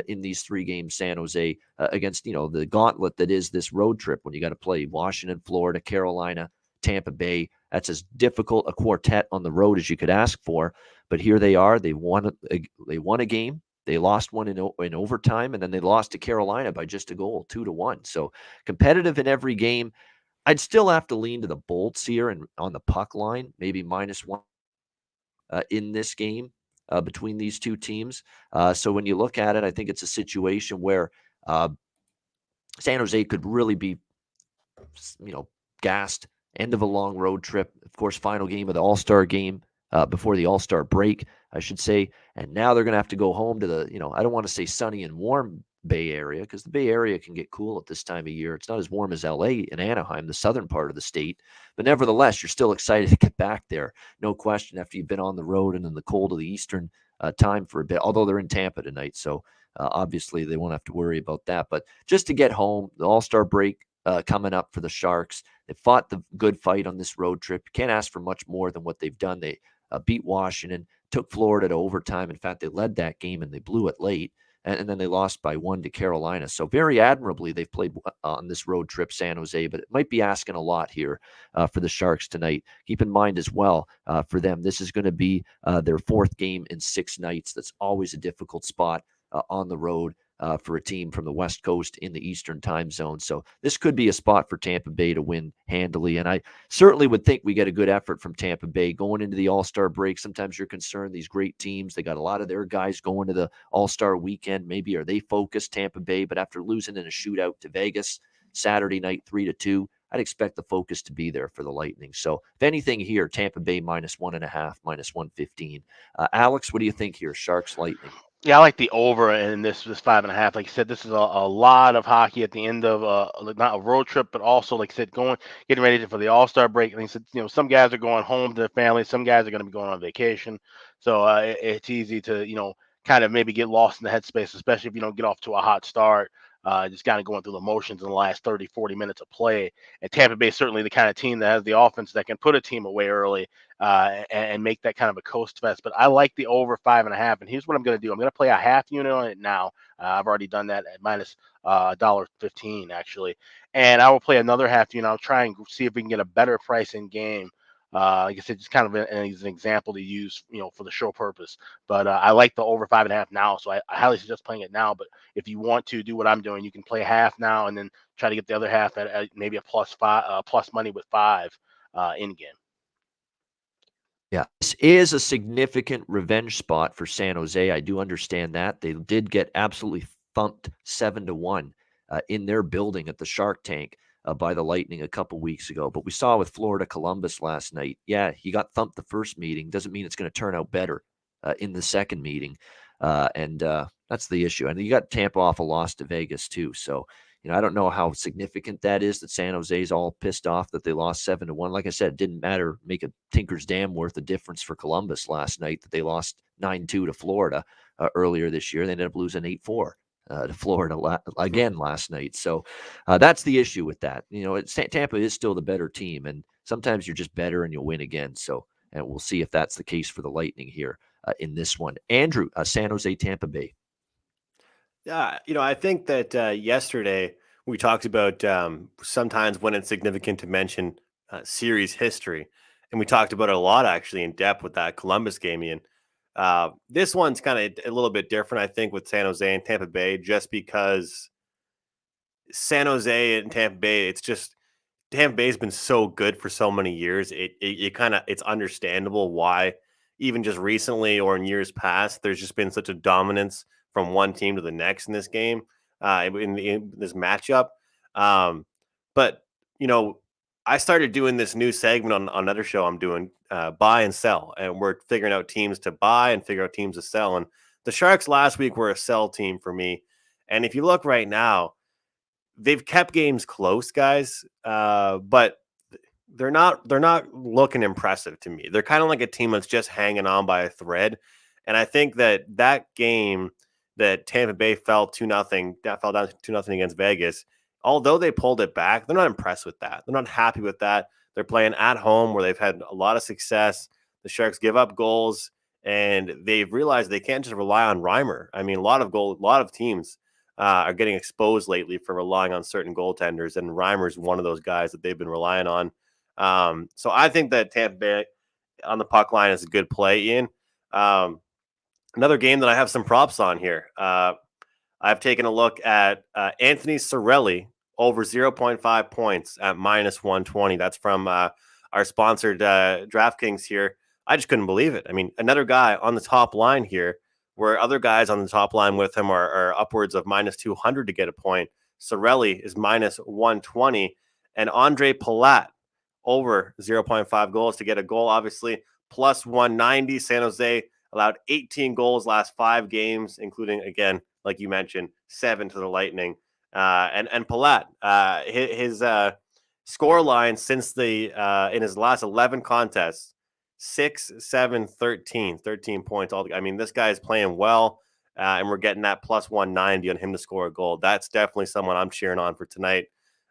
Speaker 2: in these 3 games, San Jose, against, the gauntlet that is this road trip when you got to play Washington, Florida, Carolina, Tampa Bay. That's as difficult a quartet on the road as you could ask for. But here they are. They won a game. They lost one in overtime, and then they lost to Carolina by just a goal, 2-1. So competitive in every game. I'd still have to lean to the Bolts here and on the puck line, maybe -1 in this game between these two teams. So when you look at it, I think it's a situation where San Jose could really be, gassed. End of a long road trip. Of course, final game of the All-Star game before the All-Star break, I should say. And now they're going to have to go home to the, I don't want to say sunny and warm Bay Area, because the Bay Area can get cool at this time of year. It's not as warm as LA and Anaheim, the southern part of the state, but nevertheless, you're still excited to get back there. No question, after you've been on the road and in the cold of the Eastern time for a bit, although they're in Tampa tonight. So obviously they won't have to worry about that, but just to get home, the All-Star break coming up for the Sharks. They fought the good fight on this road trip. You can't ask for much more than what they've done. They beat Washington, took Florida to overtime. In fact, they led that game and they blew it late. And then they lost by 1 to Carolina. So very admirably, they've played on this road trip, San Jose, but it might be asking a lot here for the Sharks tonight. Keep in mind as well, for them, this is going to be their 4th game in 6 nights. That's always a difficult spot on the road for a team from the West Coast in the Eastern time zone. So this could be a spot for Tampa Bay to win handily. And I certainly would think we get a good effort from Tampa Bay going into the All-Star break. Sometimes you're concerned, these great teams, they got a lot of their guys going to the All-Star weekend. Maybe are they focused, Tampa Bay? But after losing in a shootout to Vegas Saturday night, 3-2, I'd expect the focus to be there for the Lightning. So if anything here, Tampa Bay -1.5, -115. Alex, what do you think here? Sharks, Lightning.
Speaker 3: Yeah, I like the over in this 5.5. Like you said, this is a lot of hockey at the end of not a road trip, but also, like I said, getting ready for the All-Star break. Like I said, some guys are going home to their families, some guys are going to be going on vacation, so it's easy to kind of maybe get lost in the headspace, especially if you don't get off to a hot start. just kind of going through the motions in the last 30, 40 minutes of play. And Tampa Bay is certainly the kind of team that has the offense that can put a team away early and make that kind of a coast fest. But I like the over 5.5. And here's what I'm going to do. I'm going to play a half unit on it now. I've already done that at minus $1.15 actually. And I will play another half unit. I'll try and see if we can get a better price in game. Like I said, just kind of an example to use, for the show purpose. But I like the over 5.5 now, so I highly suggest playing it now. But if you want to do what I'm doing, you can play half now and then try to get the other half at maybe a plus money with 5 in game.
Speaker 2: Yeah, this is a significant revenge spot for San Jose. I do understand that. They did get absolutely thumped 7-1 in their building at the Shark Tank by the Lightning a couple weeks ago. But we saw with Florida Columbus last night, yeah, he got thumped the first meeting. Doesn't mean it's going to turn out better in the second meeting. And that's the issue. And you got Tampa off a loss to Vegas too. So, I don't know how significant that is that San Jose's all pissed off that they lost 7-1. Like I said, it didn't matter, make a tinker's damn worth of difference for Columbus last night that they lost 9-2 to Florida earlier this year. They ended up losing 8-4 to Florida again last night. So that's the issue with that. Tampa is still the better team, and sometimes you're just better and you'll win again. So, and we'll see if that's the case for the Lightning here in this one. Andrew, San Jose, Tampa Bay.
Speaker 5: Yeah, I think that yesterday we talked about sometimes when it's significant to mention series history, and we talked about it a lot actually in depth with that Columbus game, Ian. This one's kind of a little bit different, I think, with San Jose and Tampa Bay, just because San Jose and Tampa Bay, it's just Tampa Bay's been so good for so many years. It's understandable why even just recently or in years past, there's just been such a dominance from one team to the next in this game, in this matchup. But, I started doing this new segment on another show I'm doing, buy and sell. And we're figuring out teams to buy and figure out teams to sell. And the Sharks last week were a sell team for me. And if you look right now, they've kept games close, guys, but they're not looking impressive to me. They're kind of like a team that's just hanging on by a thread. And I think that game that Tampa Bay fell down 2-0 against Vegas, although they pulled it back, they're not impressed with that. They're not happy with that. They're playing at home where they've had a lot of success. The Sharks give up goals, and they've realized they can't just rely on Reimer. I mean, a lot of teams are getting exposed lately for relying on certain goaltenders, and Reimer's one of those guys that they've been relying on. So I think that Tampa Bay on the puck line is a good play, Ian. Another game that I have some props on here. I've taken a look at Anthony Cirelli over 0.5 points at minus 120. That's from our sponsored DraftKings here. I just couldn't believe it. I mean, another guy on the top line here, where other guys on the top line with him are upwards of minus 200 to get a point. Cirelli is minus 120. And Andre Palat over 0.5 goals to get a goal, obviously, plus 190. San Jose allowed 18 goals last 5 games, including, again, like you mentioned, 7 to the Lightning. And Palat, his score line since in his last 11 contests, 6, 7, 13 points. I mean, this guy is playing well, and we're getting that plus 190 on him to score a goal. That's definitely someone I'm cheering on for tonight.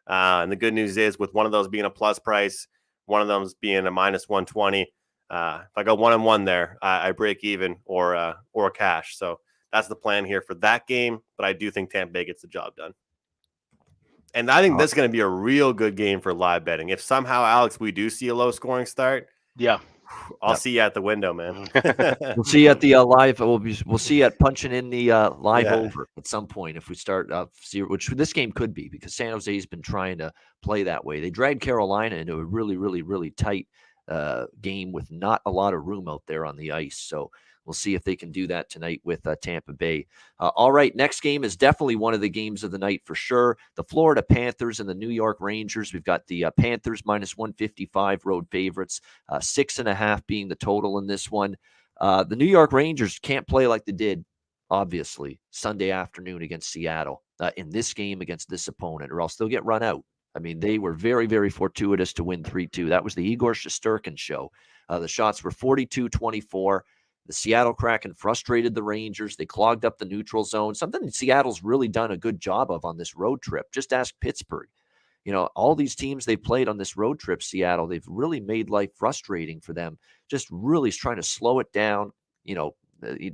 Speaker 5: And the good news is, with one of those being a plus price, one of them being a minus 120, if I go 1-1 there, I break even or cash. So that's the plan here for that game. But I do think Tampa Bay gets the job done. And I think this is going to be a real good game for live betting. If somehow, Alex, we do see a low scoring start,
Speaker 3: yeah,
Speaker 5: I'll see you at the window, man.
Speaker 2: We'll see you at the live. We'll see you at punching in the live over at some point if we start which this game could be, because San Jose's been trying to play that way. They dragged Carolina into a really, really, really tight game with not a lot of room out there on the ice. So we'll see if they can do that tonight with Tampa Bay. All right, next game is definitely one of the games of the night for sure. The Florida Panthers and the New York Rangers. We've got the Panthers minus 155 road favorites, 6.5 being the total in this one. The New York Rangers can't play like they did, obviously, Sunday afternoon against Seattle in this game against this opponent, or else they'll get run out. I mean, they were very, very fortuitous to win 3-2. That was the Igor Shesterkin show. The shots were 42-24. The Seattle Kraken frustrated the Rangers. They clogged up the neutral zone, something Seattle's really done a good job of on this road trip. Just ask Pittsburgh. All these teams they've played on this road trip, Seattle, they've really made life frustrating for them. Just really trying to slow it down,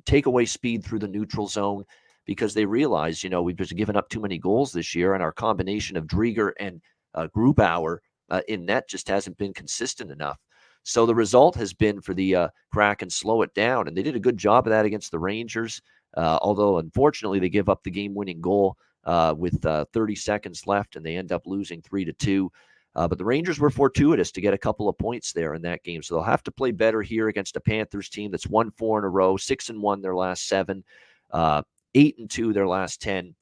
Speaker 2: take away speed through the neutral zone because they realize, we've just given up too many goals this year, and our combination of Drieger and Grubauer in net just hasn't been consistent enough. So the result has been for the Kraken slow it down, and they did a good job of that against the Rangers, although unfortunately they give up the game-winning goal with 30 seconds left, and they end up losing 3-2. But the Rangers were fortuitous to get a couple of points there in that game, so they'll have to play better here against a Panthers team that's won 4 in a row, 6-1 their last 7, 8-2 their last 10.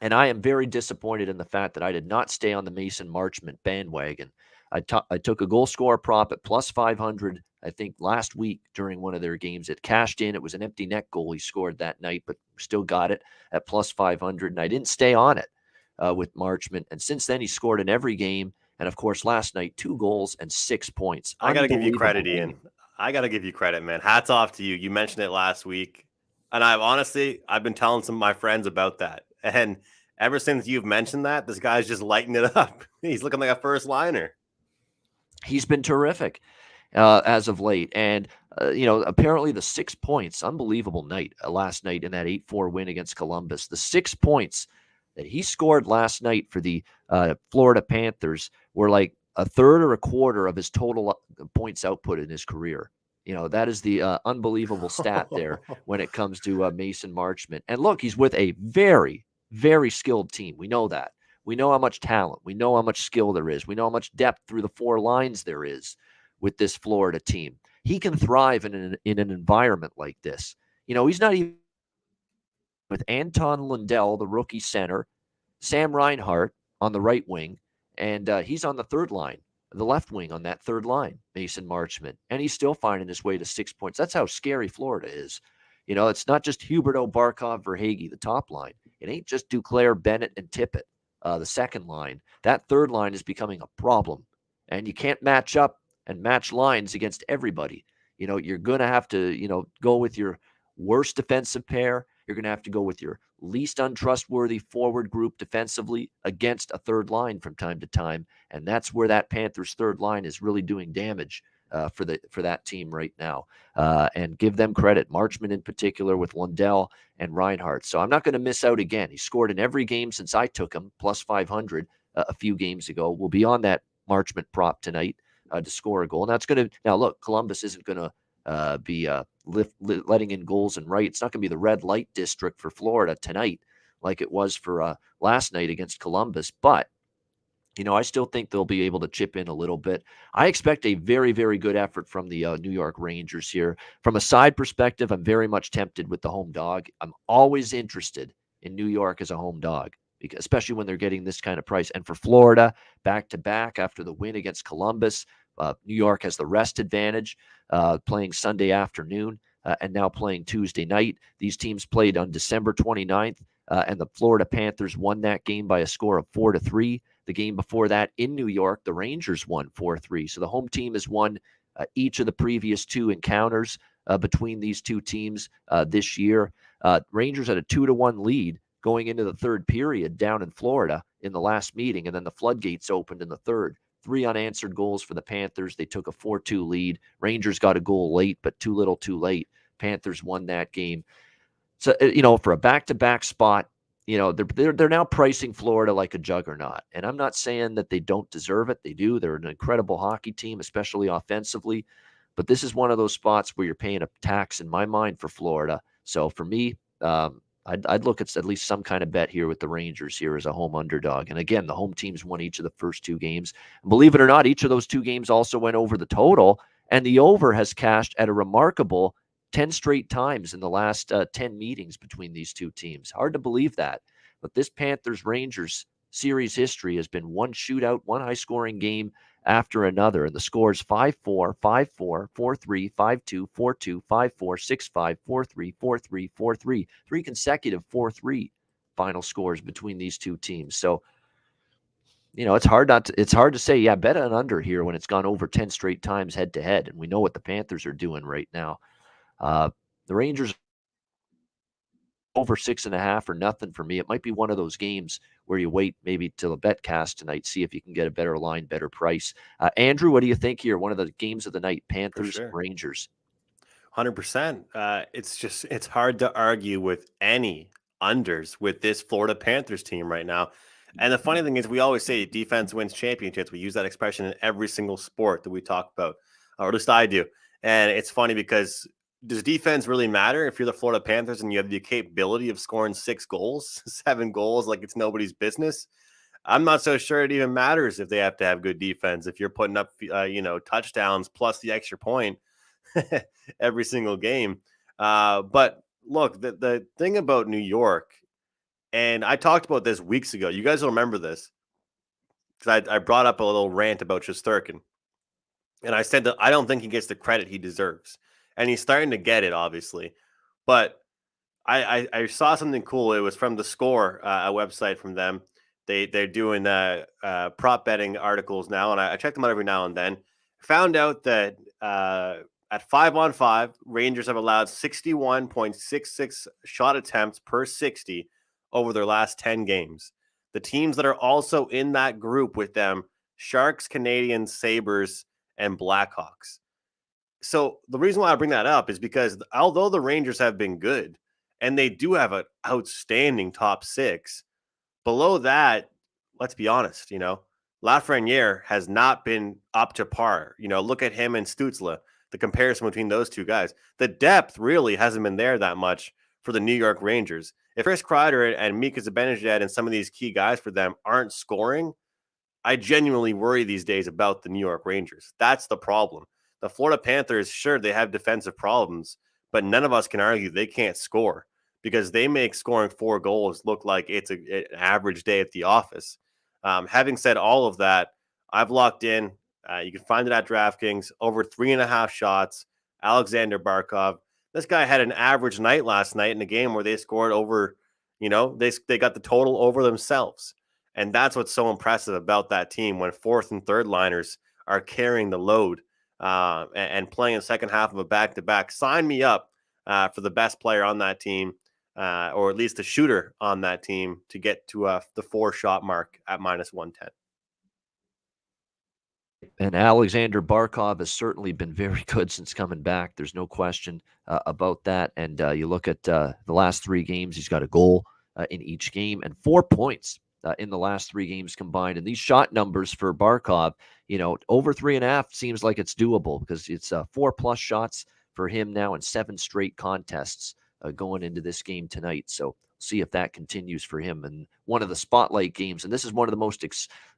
Speaker 2: And I am very disappointed in the fact that I did not stay on the Mason Marchment bandwagon. I took a goal scorer prop at plus 500, I think, last week during one of their games. It cashed in. It was an empty net goal he scored that night, but still got it at plus 500. And I didn't stay on it with Marchment. And since then, he scored in every game. And, of course, last night, 2 goals and 6 points.
Speaker 5: I got to give you credit, Ian. I got to give you credit, man. Hats off to you. You mentioned it last week. And I've been telling some of my friends about that. And ever since you've mentioned that, this guy's just lighting it up. He's looking like a first liner.
Speaker 2: He's been terrific as of late. And, apparently the 6 points, unbelievable night last night in that 8-4 win against Columbus. The 6 points that he scored last night for the Florida Panthers were like a third or a quarter of his total points output in his career. That is the unbelievable stat there when it comes to Mason Marchment. And look, he's with a very, very skilled team. We know that. We know how much talent. We know how much skill there is. We know how much depth through the 4 lines there is with this Florida team. He can thrive in an environment like this. He's not even with Anton Lundell, the rookie center, Sam Reinhart on the right wing, and he's on the third line, the left wing on that third line, Mason Marchment, and he's still finding his way to 6 points. That's how scary Florida is. It's not just Huberdeau, Barkov, Verhaeghe, the top line. It ain't just Duclair, Bennett, and Tippett, the second line. That third line is becoming a problem, and you can't match up and match lines against everybody. You're going to have to, go with your worst defensive pair. You're going to have to go with your least untrustworthy forward group defensively against a third line from time to time. And that's where that Panthers third line is really doing damage for that team right now. And give them credit, Marchment in particular with Lundell and Reinhart. So I'm not going to miss out again. He scored in every game since I took him, plus 500 a few games ago. We'll be on that Marchment prop tonight to score a goal. And that's going to, now look, Columbus isn't going to be letting in goals and right. It's not going to be the red light district for Florida tonight like it was for last night against Columbus. But, I still think they'll be able to chip in a little bit. I expect a very, very good effort from the New York Rangers here. From a side perspective, I'm very much tempted with the home dog. I'm always interested in New York as a home dog, because, especially when they're getting this kind of price. And for Florida, back-to-back after the win against Columbus, New York has the rest advantage, playing Sunday afternoon and now playing Tuesday night. These teams played on December 29th, and the Florida Panthers won that game by a score of 4-3. The game before that in New York, the Rangers won 4-3. So the home team has won each of the previous 2 encounters between these 2 teams this year. Rangers had a 2-1 lead going into the third period down in Florida in the last meeting, and then the floodgates opened in the third. 3 unanswered goals for the Panthers. They took a 4-2 lead. Rangers got a goal late, but too little too late. Panthers won that game. So, for a back-to-back spot, they're now pricing Florida like a juggernaut. And I'm not saying that they don't deserve it. They do. They're an incredible hockey team, especially offensively. But this is one of those spots where you're paying a tax, in my mind, for Florida. So for me, I'd look at least some kind of bet here with the Rangers here as a home underdog. And again, the home teams won each of the first 2 games. And believe it or not, each of those 2 games also went over the total. And the over has cashed at a remarkable 10 straight times in the last 10 meetings between these 2 teams. Hard to believe that. But this Panthers-Rangers series history has been one shootout, one high-scoring game after another. And the scores 5-4, 5-4, 4-3, 5-2, 4-2, 5-4, 6-5, 4-3, 4-3, 4-3. 3 consecutive 4-3 final scores between these 2 teams. So, it's hard to say, yeah, bet an under here when it's gone over 10 straight times head-to-head. And we know what the Panthers are doing right now. The Rangers over 6.5 or nothing for me. It might be one of those games where you wait maybe till a bet cast tonight, see if you can get a better line, better price. Andrew, what do you think here? One of the games of the night, Panthers,
Speaker 5: sure.
Speaker 2: Rangers.
Speaker 5: 100%. It's hard to argue with any unders with this Florida Panthers team right now. And the funny thing is, we always say defense wins championships. We use that expression in every single sport that we talk about, or at least I do. And it's funny because does defense really matter if you're the Florida Panthers and you have the capability of scoring 6 goals, 7 goals, like it's nobody's business? I'm not so sure it even matters if they have to have good defense. If you're putting up, touchdowns plus the extra point every single game. But look, the thing about New York, and I talked about this weeks ago. You guys will remember this because I brought up a little rant about Shesterkin. And I said that I don't think he gets the credit he deserves. And he's starting to get it, obviously. But I saw something cool. It was from The Score, a website from them. They're doing prop betting articles now, and I check them out every now and then. Found out that at 5-on-5, Rangers have allowed 61.66 shot attempts per 60 over their last 10 games. The teams that are also in that group with them, Sharks, Canadiens, Sabres, and Blackhawks. So the reason why I bring that up is because although the Rangers have been good, and they do have an outstanding top 6, below that, let's be honest, Lafreniere has not been up to par. Look at him and Stützle, the comparison between those two guys. The depth really hasn't been there that much for the New York Rangers. If Chris Kreider and Mika Zibanejad and some of these key guys for them aren't scoring, I genuinely worry these days about the New York Rangers. That's the problem. The Florida Panthers, sure, they have defensive problems, but none of us can argue they can't score because they make scoring 4 goals look like it's an average day at the office. Having said all of that, I've locked in. You can find it at DraftKings, over 3.5 shots. Alexander Barkov. This guy had an average night last night in a game where they scored over, they got the total over themselves. And that's what's so impressive about that team when 4th and 3rd liners are carrying the load and playing the second half of a back-to-back. Sign me up for the best player on that team, or at least the shooter on that team to get to the 4-shot mark at -110.
Speaker 2: And Alexander Barkov has certainly been very good since coming back. There's no question about that. And you look at the last 3 games, he's got a goal in each game and 4 points in the last 3 games combined. And these shot numbers for Barkov, over 3.5 seems like it's doable because it's 4+ shots for him now in 7 straight contests going into this game tonight. So see if that continues for him. And one of the spotlight games, and this is one of the most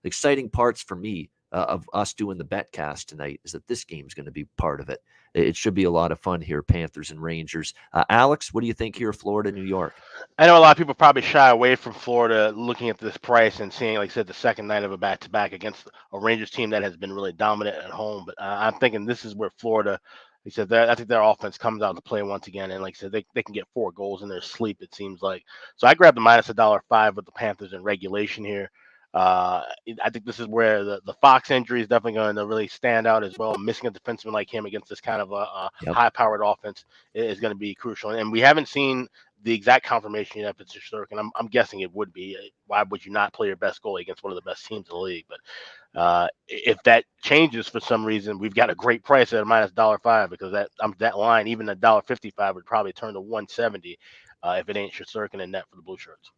Speaker 2: exciting parts for me of us doing the betcast tonight, is that this game is going to be part of it. It should be a lot of fun here, Panthers and Rangers. Alex, what do you think here, Florida, New York?
Speaker 3: I know a lot of people probably shy away from Florida looking at this price and seeing, like I said, the second night of a back-to-back against a Rangers team that has been really dominant at home. But I'm thinking this is where Florida, like I said, I think their offense comes out to play once again. And like I said, they can get 4 goals in their sleep, it seems like. So I grabbed the -$1.05 with the Panthers in regulation here. I think this is where the Fox injury is definitely going to really stand out as well. Missing a defenseman like him against this kind of a high-powered offense is going to be crucial. And we haven't seen the exact confirmation yet if it's Shesterkin. I'm guessing it would be. Why would you not play your best goalie against one of the best teams in the league? But if that changes for some reason, we've got a great price at -$1.05 because that line, even $1.55, would probably turn to 170 if it ain't Shesterkin and net for the Blue Shirts.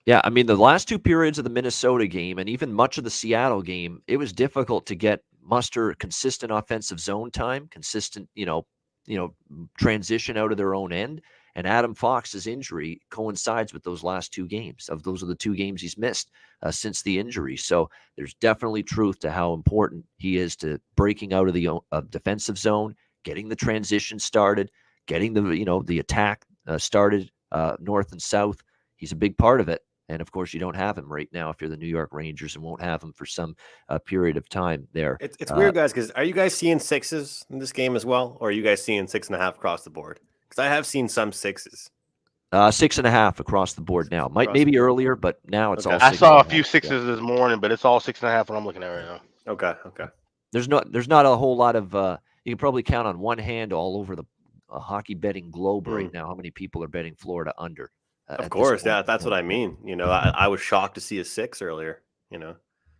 Speaker 2: Yeah, I mean, the last 2 periods of the Minnesota game and even much of the Seattle game, it was difficult to muster consistent offensive zone time, consistent, transition out of their own end. And Adam Fox's injury coincides with those last 2 games. Those are the 2 games he's missed since the injury. So there's definitely truth to how important he is to breaking out of the defensive zone, getting the transition started, getting the attack started north and south. He's a big part of it. And, of course, you don't have him right now if you're the New York Rangers and won't have him for some period of time there.
Speaker 5: It's weird, guys, because are you guys seeing 6s in this game as well? Or are you guys seeing 6.5 across the board? Because I have seen some 6s.
Speaker 2: 6.5 across the board now. Maybe earlier, but now it's all 6.
Speaker 3: I saw a few 6s this morning, but it's all 6.5 what I'm looking at right now.
Speaker 5: Okay.
Speaker 2: There's not a whole lot of you can probably count on one hand all over the a hockey betting globe right
Speaker 5: Mm.
Speaker 2: now, how many people are betting Florida under?
Speaker 5: Of
Speaker 2: At this
Speaker 5: course,
Speaker 2: point
Speaker 5: yeah,
Speaker 2: in
Speaker 5: that's what I
Speaker 2: time.
Speaker 5: mean. I was shocked to see a 6 earlier,
Speaker 2: Yeah,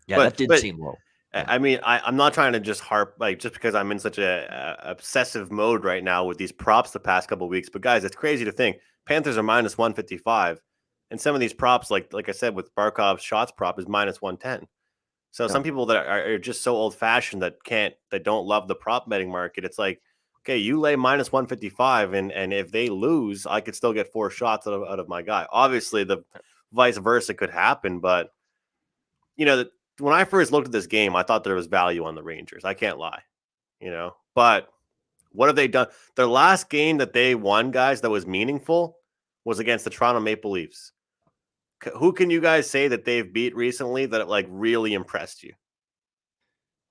Speaker 5: but
Speaker 2: that did seem low. Yeah.
Speaker 5: I mean, I'm not trying to just harp like just because I'm in such a obsessive mode right now with these props the past couple of weeks. But guys, it's crazy to think Panthers are minus 155, and some of these props, like I said, with Barkov's shots prop is minus 110. So some people that are just so old fashioned that don't love the prop betting market. It's like, okay, you lay minus 155, and if they lose, I could still get 4 shots out of my guy. Obviously, the vice versa could happen, but when I first looked at this game, I thought there was value on the Rangers. I can't lie, But what have they done? Their last game that they won, guys, that was meaningful was against the Toronto Maple Leafs. Who can you guys say that they've beat recently that like really impressed you?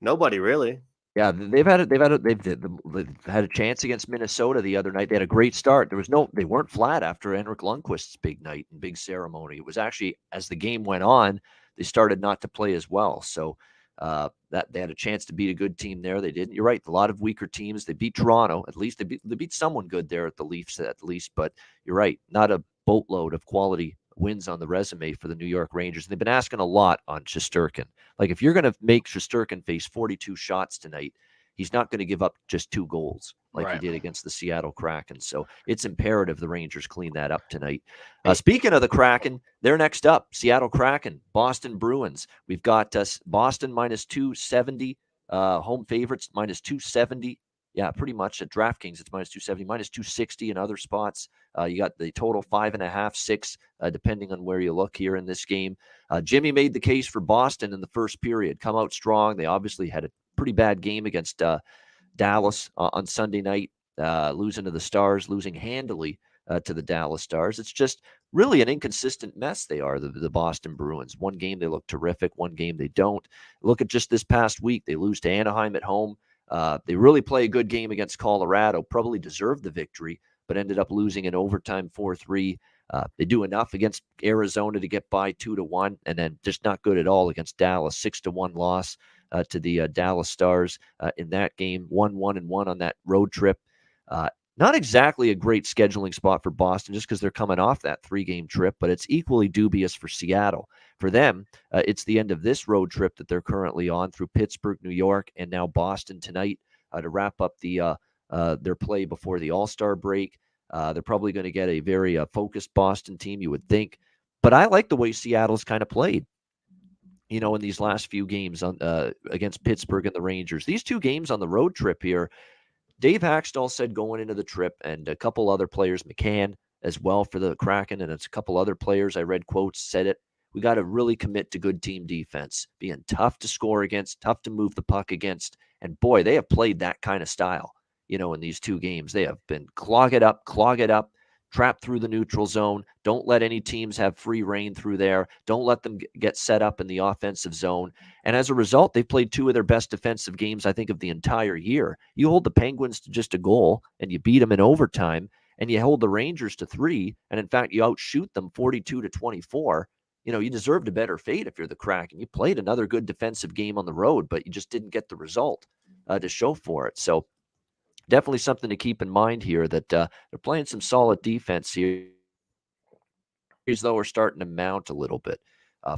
Speaker 5: Nobody really.
Speaker 2: Yeah, they've had a chance against Minnesota the other night. They had a great start. They weren't flat after Henrik Lundqvist's big night and big ceremony. It was actually as the game went on, they started not to play as well. So that they had a chance to beat a good team there. They didn't. You're right. A lot of weaker teams. They beat Toronto. At least they beat someone good there at the Leafs at least. But you're right. Not a boatload of quality wins on the resume for the New York Rangers. They've been asking a lot on Shesterkin. Like if you're going to make Shesterkin face 42 shots tonight, he's not going to give up just 2 goals like he did against the Seattle Kraken. So it's imperative the Rangers clean that up tonight. Speaking of the Kraken, they're next up. Seattle Kraken, Boston Bruins. We've got Boston minus 270, home favorites minus 270. Yeah, pretty much at DraftKings, it's minus 270, minus 260 in other spots. You got the total 5.5, 6, depending on where you look here in this game. Jimmy made the case for Boston in the first period. Come out strong. They obviously had a pretty bad game against Dallas on Sunday night, losing to the Stars, losing handily to the Dallas Stars. It's just really an inconsistent mess they are, the Boston Bruins. One game they look terrific, one game they don't. Look at just this past week. They lose to Anaheim at home. They really play a good game against Colorado, probably deserved the victory, but ended up losing in overtime 4-3. They do enough against Arizona to get by 2-1, and then just not good at all against Dallas. 6-1 loss to the Dallas Stars in that game. 1-1-1 on that road trip. Not exactly a great scheduling spot for Boston just because they're coming off that 3-game trip, but it's equally dubious for Seattle. For them, it's the end of this road trip that they're currently on through Pittsburgh, New York, and now Boston tonight to wrap up their play before the All-Star break. They're probably going to get a very focused Boston team, you would think. But I like the way Seattle's kind of played, in these last few games against Pittsburgh and the Rangers. These 2 games on the road trip here, Dave Haxtell said going into the trip, and a couple other players, McCann as well for the Kraken, and it's a couple other players, I read quotes, said it. We got to really commit to good team defense, being tough to score against, tough to move the puck against. And boy, they have played that kind of style, in these 2 games. They have been clog it up, trap through the neutral zone. Don't let any teams have free reign through there. Don't let them get set up in the offensive zone. And as a result, they've played 2 of their best defensive games, I think, of the entire year. You hold the Penguins to just a goal, and you beat them in overtime, and you hold the Rangers to 3, and in fact, you outshoot them 42-24. You deserved a better fate if you're the Kraken. You played another good defensive game on the road, but you just didn't get the result to show for it. So definitely something to keep in mind here that they're playing some solid defense here. Though are starting to mount a little bit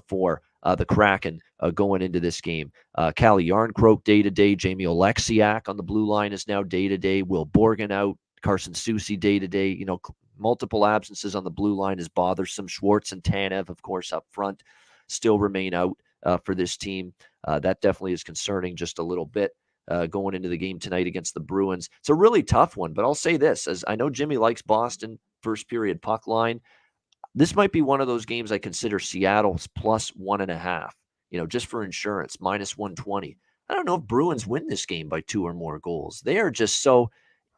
Speaker 2: for the Kraken going into this game. Calle Yarncroke day-to-day. Jamie Oleksiak on the blue line is now day-to-day. Will Borgen out. Carson Soucy day-to-day. Multiple absences on the blue line is bothersome. Schwartz and Tanev, of course, up front still remain out for this team. That definitely is concerning just a little bit. Going into the game tonight against the Bruins. It's a really tough one, but I'll say this, as I know Jimmy likes Boston first period puck line. This might be one of those games I consider Seattle's plus 1.5, just for insurance, minus 120. I don't know if Bruins win this game by 2 or more goals. They are just so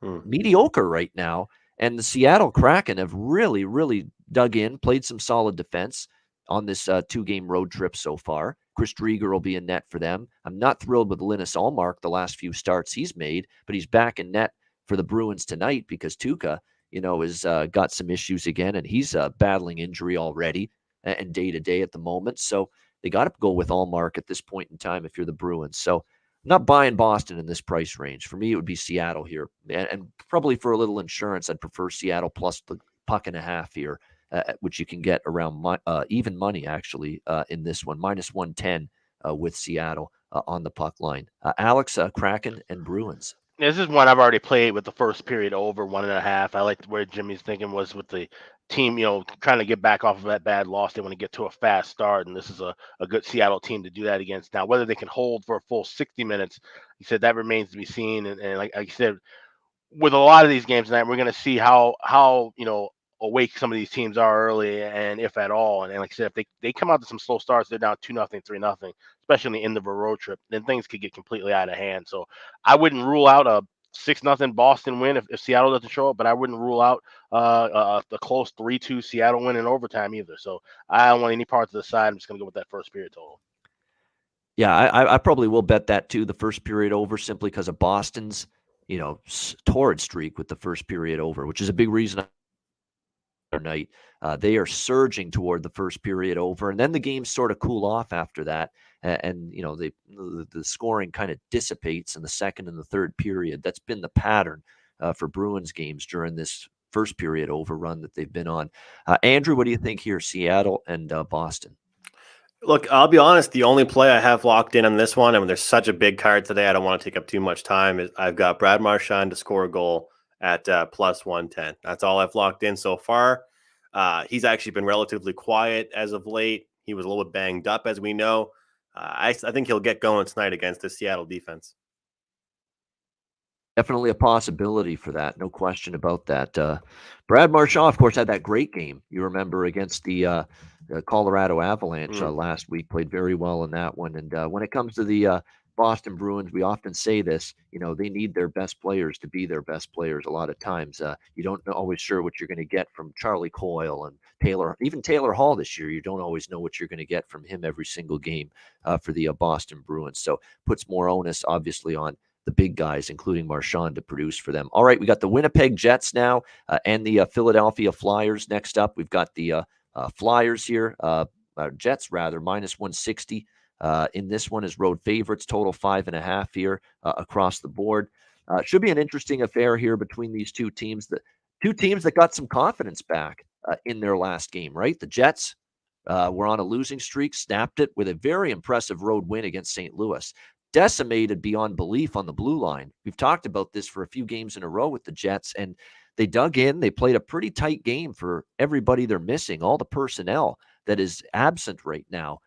Speaker 2: mediocre right now. And the Seattle Kraken have really, really dug in, played some solid defense on this 2-game road trip so far. Chris Drieger will be in net for them. I'm not thrilled with Linus Ullmark the last few starts he's made, but he's back in net for the Bruins tonight because Tuukka, has got some issues again, and he's battling injury already and day-to-day at the moment. So they got to go with Ullmark at this point in time if you're the Bruins. So not buying Boston in this price range. For me, it would be Seattle here. And probably for a little insurance, I'd prefer Seattle plus the $1.50 here, which you can get around even money, actually, in this one. -110 with Seattle on the puck line. Alex, Kraken and Bruins.
Speaker 3: This is one I've already played with the first period over 1.5. I like where Jimmy's thinking was with the team, trying to get back off of that bad loss. They want to get to a fast start, and this is a good Seattle team to do that against. Now, whether they can hold for a full 60 minutes, he said that remains to be seen. And like I said, with a lot of these games tonight, we're going to see how awake some of these teams are early, and if at all. And like I said, if they come out to some slow starts, they're down 2-0, 3-0, especially in the end of a road trip, then things could get completely out of hand. So I wouldn't rule out a 6-0 Boston win if Seattle doesn't show up, but I wouldn't rule out the close 3-2 Seattle win in overtime either. So I don't want any parts of the side. I'm just going to go with that first period total.
Speaker 2: Yeah, I probably will bet that too, the first period over, simply because of Boston's torrid streak with the first period over, which is a big reason night. They are surging toward the first period over, and then the games sort of cool off after that, and the scoring kind of dissipates in the second and the third period. That's been the pattern for Bruins games during this first period overrun that they've been on. Andrew, what do you think here, Seattle and Boston?
Speaker 5: Look, I'll be honest, the only play I have locked in on this one, and there's such a big card today, I don't want to take up too much time, is I've got Brad Marchand to score a goal at +110. That's all I've locked in so far. He's actually been relatively quiet as of late. He was a little bit banged up, as we know. I think he'll get going tonight against the Seattle defense.
Speaker 2: Definitely a possibility for that. No question about that. Brad Marchand, of course, had that great game, you remember, against the Colorado Avalanche last week. Played very well in that one. And when it comes to the Boston Bruins, we often say this, they need their best players to be their best players a lot of times. You don't always sure what you're going to get from Charlie Coyle and Taylor Hall this year. You don't always know what you're going to get from him every single game for the Boston Bruins. So puts more onus, obviously, on the big guys, including Marchand, to produce for them. All right, we got the Winnipeg Jets now and the Philadelphia Flyers next up. We've got the Flyers here, Jets rather, -160. In this one is road favorites, total 5.5 here across the board. Should be an interesting affair here between these two teams. The two teams that got some confidence back in their last game, right? The Jets were on a losing streak, snapped it with a very impressive road win against St. Louis. Decimated beyond belief on the blue line. We've talked about this for a few games in a row with the Jets, and they dug in. They played a pretty tight game for everybody they're missing, all the personnel that is absent right now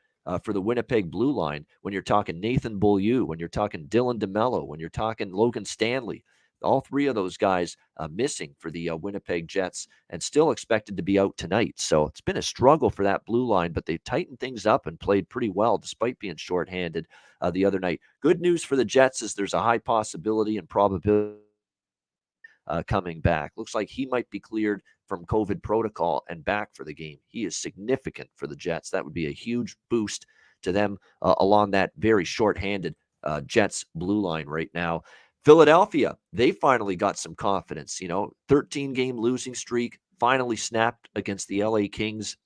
Speaker 2: for the Winnipeg blue line. When you're talking Nathan Beaulieu, when you're talking Dylan DeMello, when you're talking Logan Stanley, all three of those guys missing for the Winnipeg Jets and still expected to be out tonight. So it's been a struggle for that blue line, but they've tightened things up and played pretty well despite being shorthanded the other night. Good news for the Jets is there's a high possibility and probability coming back. Looks like he might be cleared from COVID protocol and back for the game. He is significant for the Jets. That would be a huge boost to them along that very shorthanded Jets blue line right now. Philadelphia, they finally got some confidence. 13-game losing streak, finally snapped against the LA Kings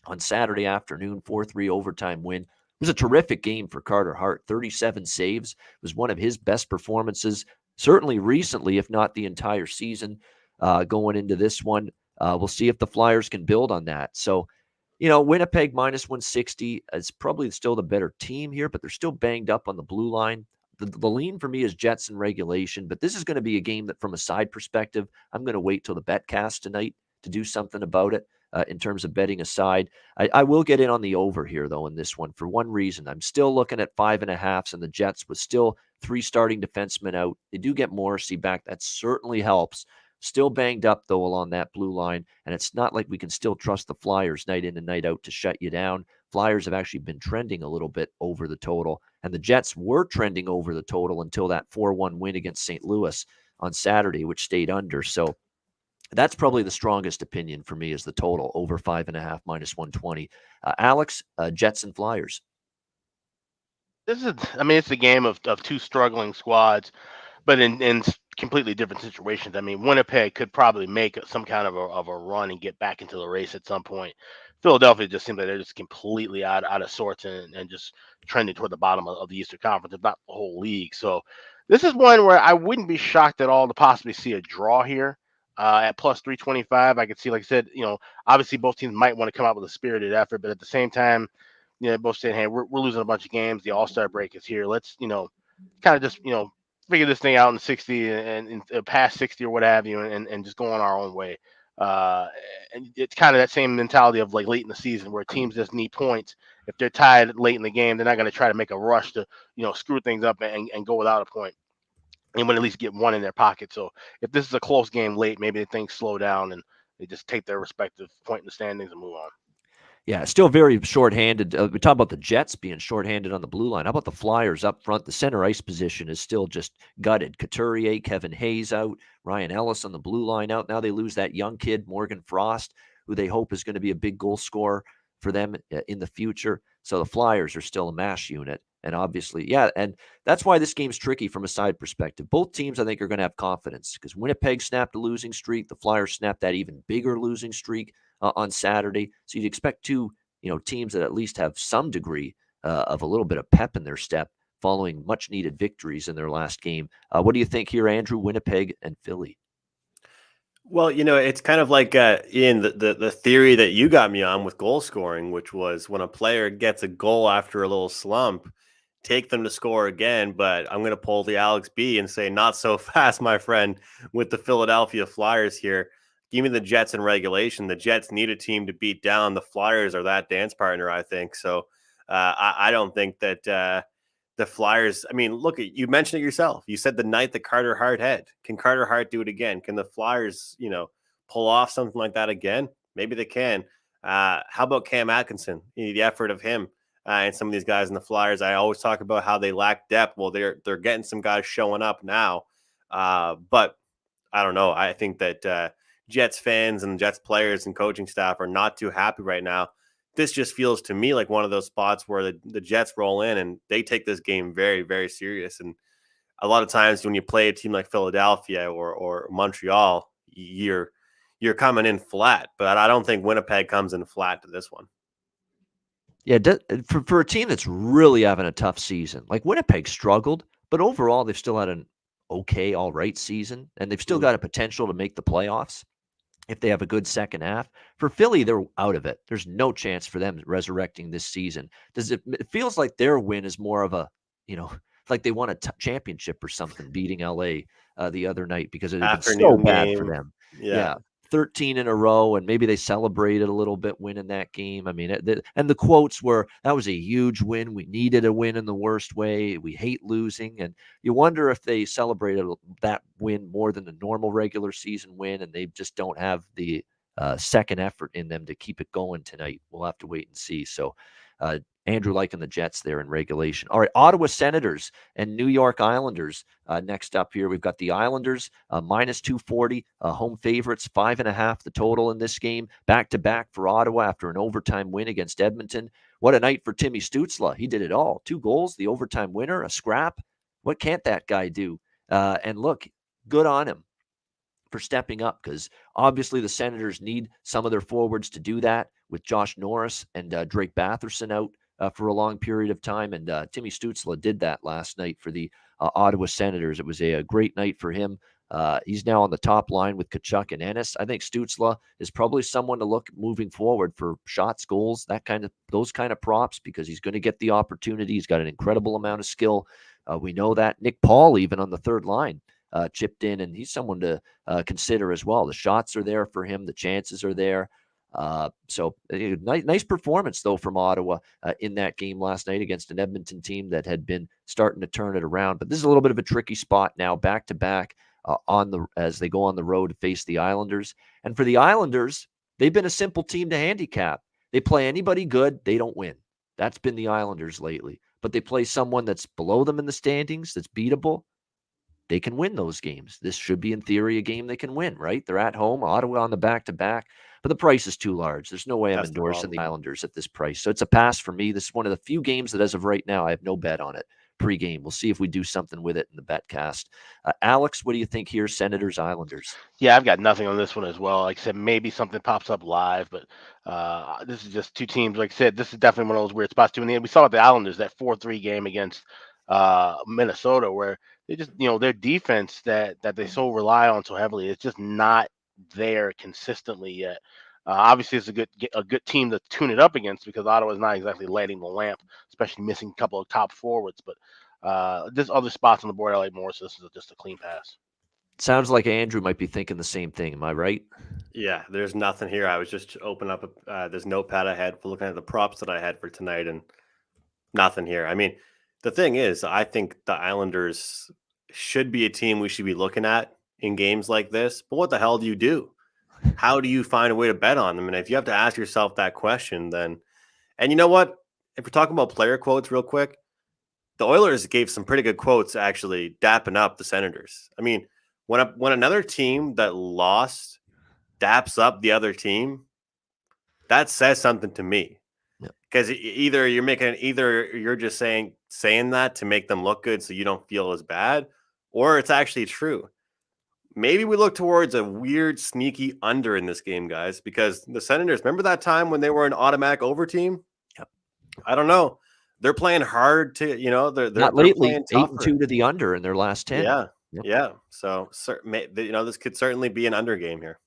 Speaker 2: on Saturday afternoon, 4-3 overtime win. It was a terrific game for Carter Hart. 37 saves. It was one of his best performances, certainly recently, if not the entire season, going into this one. We'll see if the Flyers can build on that. So, Winnipeg -160 is probably still the better team here, but they're still banged up on the blue line. The lean for me is Jets in regulation, but this is going to be a game that, from a side perspective, I'm going to wait till the betcast tonight to do something about it. In terms of betting aside, I will get in on the over here, though, in this one for one reason. I'm still looking at 5.5s, and the Jets with still 3 starting defensemen out. They do get Morrissey back. That certainly helps. Still banged up, though, along that blue line, and it's not like we can still trust the Flyers night in and night out to shut you down. Flyers have actually been trending a little bit over the total, and the Jets were trending over the total until that 4-1 win against St. Louis on Saturday, which stayed under. So that's probably the strongest opinion for me, is the total over 5.5 -120. Alex, Jets and Flyers.
Speaker 3: It's a game of two struggling squads, but in completely different situations. I mean, Winnipeg could probably make some kind of a run and get back into the race at some point. Philadelphia just seems like they're just completely out of sorts and just trending toward the bottom of the Eastern Conference, if not the whole league. So this is one where I wouldn't be shocked at all to possibly see a draw here at plus 325. I could see, like I said, obviously both teams might want to come out with a spirited effort, but at the same time, both saying, hey, we're losing a bunch of games. The All-Star break is here. Let's, kind of just, figure this thing out in 60 and past 60 or what have you, and just go on our own way. And it's kind of that same mentality of like late in the season where teams just need points. If they're tied late in the game, they're not going to try to make a rush to, screw things up and go without a point. And would at least get one in their pocket. So if this is a close game late, maybe things slow down and they just take their respective point in the standings and move on.
Speaker 2: Yeah, still very shorthanded. We talk about the Jets being shorthanded on the blue line. How about the Flyers up front? The center ice position is still just gutted. Couturier, Kevin Hayes out, Ryan Ellis on the blue line out. Now they lose that young kid, Morgan Frost, who they hope is going to be a big goal scorer for them in the future. So the Flyers are still a mash unit. And obviously, and that's why this game's tricky from a side perspective. Both teams, I think, are going to have confidence because Winnipeg snapped a losing streak. The Flyers snapped that even bigger losing streak on Saturday. So you'd expect two, teams that at least have some degree of a little bit of pep in their step following much needed victories in their last game. What do you think here, Andrew, Winnipeg and Philly?
Speaker 5: Well, it's kind of like Ian, the theory that you got me on with goal scoring, which was when a player gets a goal after a little slump, take them to score again. But I'm going to pull the Alex B and say, not so fast, my friend, with the Philadelphia Flyers here. Give me the Jets in regulation. The Jets need a team to beat down. The Flyers are that dance partner, I think. So I don't think that the Flyers, I mean, look, you mentioned it yourself. You said the night that Carter Hart had. Can Carter Hart do it again? Can the Flyers, pull off something like that again? Maybe they can. How about Cam Atkinson? The effort of him and some of these guys in the Flyers. I always talk about how they lack depth. Well, they're getting some guys showing up now. But I don't know. I think that Jets fans and Jets players and coaching staff are not too happy right now. This just feels to me like one of those spots where the Jets roll in and they take this game very, very serious. And a lot of times when you play a team like Philadelphia or Montreal, you're coming in flat. But I don't think Winnipeg comes in flat to this one.
Speaker 2: Yeah, for a team that's really having a tough season, like Winnipeg struggled, but overall they've still had an okay, all right season, and they've still got a potential to make the playoffs if they have a good second half. For Philly, they're out of it. There's no chance for them resurrecting this season. It feels like their win is more of a, like they won a championship or something, beating LA the other night because it had been so bad for them. Yeah. 13 in a row, and maybe they celebrated a little bit winning that game. I mean, and the quotes were, that was a huge win. We needed a win in the worst way. We hate losing. And you wonder if they celebrated that win more than the normal regular season win, and they just don't have the second effort in them to keep it going tonight. We'll have to wait and see. So Andrew liking the Jets there in regulation. All right, Ottawa Senators and New York Islanders next up here. We've got the Islanders minus 240, home favorites, 5.5 the total in this game. Back-to-back for Ottawa after an overtime win against Edmonton. What a night for Timmy Stützle. He did it all. 2 goals, the overtime winner, a scrap. What can't that guy do? And look, good on him for stepping up, because obviously the Senators need some of their forwards to do that with Josh Norris and Drake Batherson out for a long period of time. And Timmy Stützle did that last night for the Ottawa Senators. It was a great night for him. He's now on the top line with Tkachuk and Ennis. I think Stützle is probably someone to look moving forward for shots, goals, those kind of props, because he's going to get the opportunity. He's got an incredible amount of skill. We know that. Nick Paul, even on the third line, chipped in, and he's someone to consider as well. The shots are there for him. The chances are there. So nice performance, though, from Ottawa in that game last night against an Edmonton team that had been starting to turn it around. But this is a little bit of a tricky spot now, back-to-back as they go on the road to face the Islanders. And for the Islanders, they've been a simple team to handicap. They play anybody good, they don't win. That's been the Islanders lately. But they play someone that's below them in the standings, that's beatable. They can win those games. This should be, in theory, a game they can win, right? They're at home, Ottawa on the back-to-back, but the price is too large. There's no way I'm endorsing the Islanders at this price. So it's a pass for me. This is one of the few games that, as of right now, I have no bet on it pregame. We'll see if we do something with it in the betcast. Alex, what do you think here? Senators, Islanders.
Speaker 3: Yeah, I've got nothing on this one as well. Like I said, maybe something pops up live, but this is just two teams. Like I said, this is definitely one of those weird spots too. And we saw at the Islanders that 4-3 game against Minnesota, where they just, their defense that they so rely on so heavily, it's just not there consistently yet. Obviously, it's a good team to tune it up against because Ottawa's not exactly lighting the lamp, especially missing a couple of top forwards. But there's other spots on the board I like more, so this is just a clean pass.
Speaker 2: Sounds like Andrew might be thinking the same thing. Am I right?
Speaker 5: Yeah, there's nothing here. I was just opening up this notepad I had for looking at the props that I had for tonight, and nothing here. I mean, the thing is, I think the Islanders should be a team we should be looking at in games like this. But what the hell do you do? How do you find a way to bet on them? And if you have to ask yourself that question, then, and you know what? If we're talking about player quotes real quick, the Oilers gave some pretty good quotes actually dapping up the Senators. I mean, when another team that lost daps up the other team, that says something to me. Because either you're just saying that to make them look good so you don't feel as bad, or it's actually true. Maybe we look towards a weird, sneaky under in this game, guys, because the Senators, remember that time when they were an automatic over team?
Speaker 2: Yep.
Speaker 5: I don't know. They're playing hard to, they're
Speaker 2: not
Speaker 5: they're
Speaker 2: lately.
Speaker 5: playing
Speaker 2: 8-2 to the under in their last 10.
Speaker 5: Yeah.
Speaker 2: Yep.
Speaker 5: Yeah. So, this could certainly be an under game here.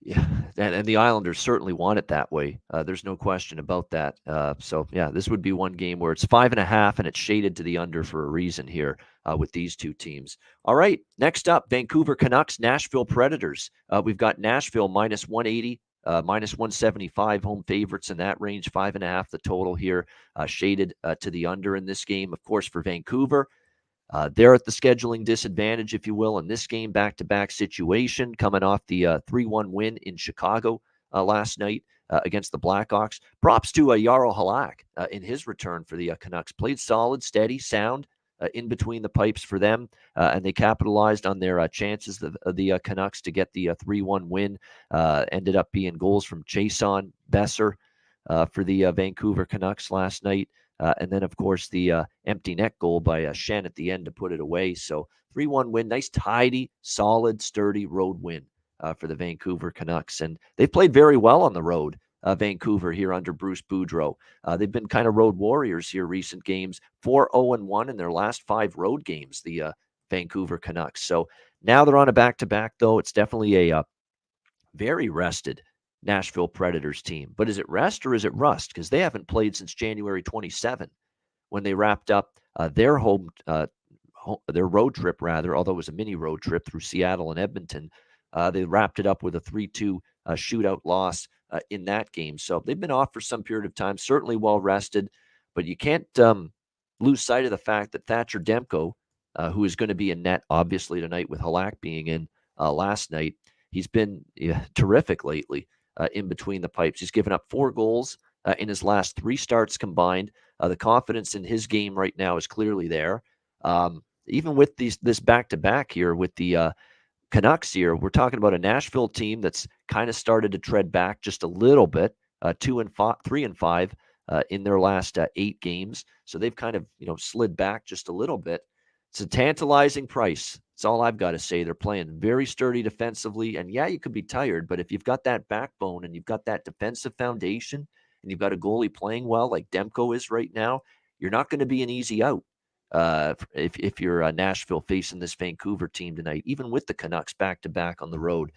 Speaker 2: Yeah, and the Islanders certainly want it that way. There's no question about that. So, yeah, this would be one game where it's 5.5 and it's shaded to the under for a reason here with these two teams. All right, next up, Vancouver Canucks, Nashville Predators. We've got Nashville minus 180, minus 175 home favorites in that range, 5.5 the total here, shaded to the under in this game. Of course, for Vancouver, they're at the scheduling disadvantage, if you will, in this game, back-to-back situation, coming off the 3-1 win in Chicago last night against the Blackhawks. Props to Jarl Halak in his return for the Canucks. Played solid, steady, sound in between the pipes for them, and they capitalized on their chances, the Canucks, to get the 3-1 win. Ended up being goals from Jason Besser for the Vancouver Canucks last night. And then, of course, the empty net goal by Shen at the end to put it away. So 3-1 win. Nice, tidy, solid, sturdy road win for the Vancouver Canucks. And they've played very well on the road, Vancouver, here under Bruce Boudreau. They've been kind of road warriors here recent games. 4-0-1 in their last 5 road games, the Vancouver Canucks. So now they're on a back-to-back, though. It's definitely a very rested Nashville Predators team. But is it rest or is it rust? Because they haven't played since January 27 when they wrapped up their road trip, rather, although it was a mini road trip through Seattle and Edmonton. They wrapped it up with a 3-2 shootout loss in that game. So they've been off for some period of time, certainly well rested, but you can't lose sight of the fact that Thatcher Demko, who is going to be in net, obviously, tonight with Halak being in last night, he's been terrific lately. In between the pipes. He's given up 4 goals in his last 3 starts combined. The confidence in his game right now is clearly there. Even with this back-to-back here with the Canucks here, we're talking about a Nashville team that's kind of started to tread back just a little bit, 3-5 in their last 8 games. So they've kind of slid back just a little bit. It's a tantalizing price. That's all I've got to say. They're playing very sturdy defensively. And yeah, you could be tired, but if you've got that backbone and you've got that defensive foundation and you've got a goalie playing well like Demko is right now, you're not going to be an easy out if you're Nashville facing this Vancouver team tonight, even with the Canucks back-to-back on the road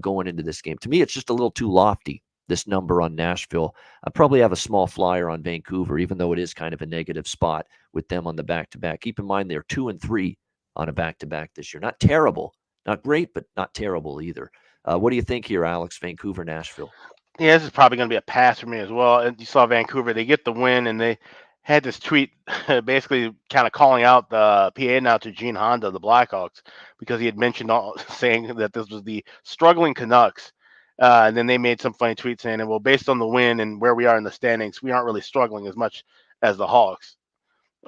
Speaker 2: going into this game. To me, it's just a little too lofty, this number on Nashville. I probably have a small flyer on Vancouver, even though it is kind of a negative spot with them on the back-to-back. Keep in mind they're 2-3 on a back-to-back this year. Not terrible, not great, but not terrible either. What do you think here, Alex? Vancouver, Nashville?
Speaker 3: Yeah, this is probably going to be a pass for me as well. And you saw Vancouver; they get the win, and they had this tweet basically kind of calling out the PA now to Gene Honda, the Blackhawks, because he had mentioned saying that this was the struggling Canucks. And then they made some funny tweets saying, well, based on the win and where we are in the standings, we aren't really struggling as much as the Hawks.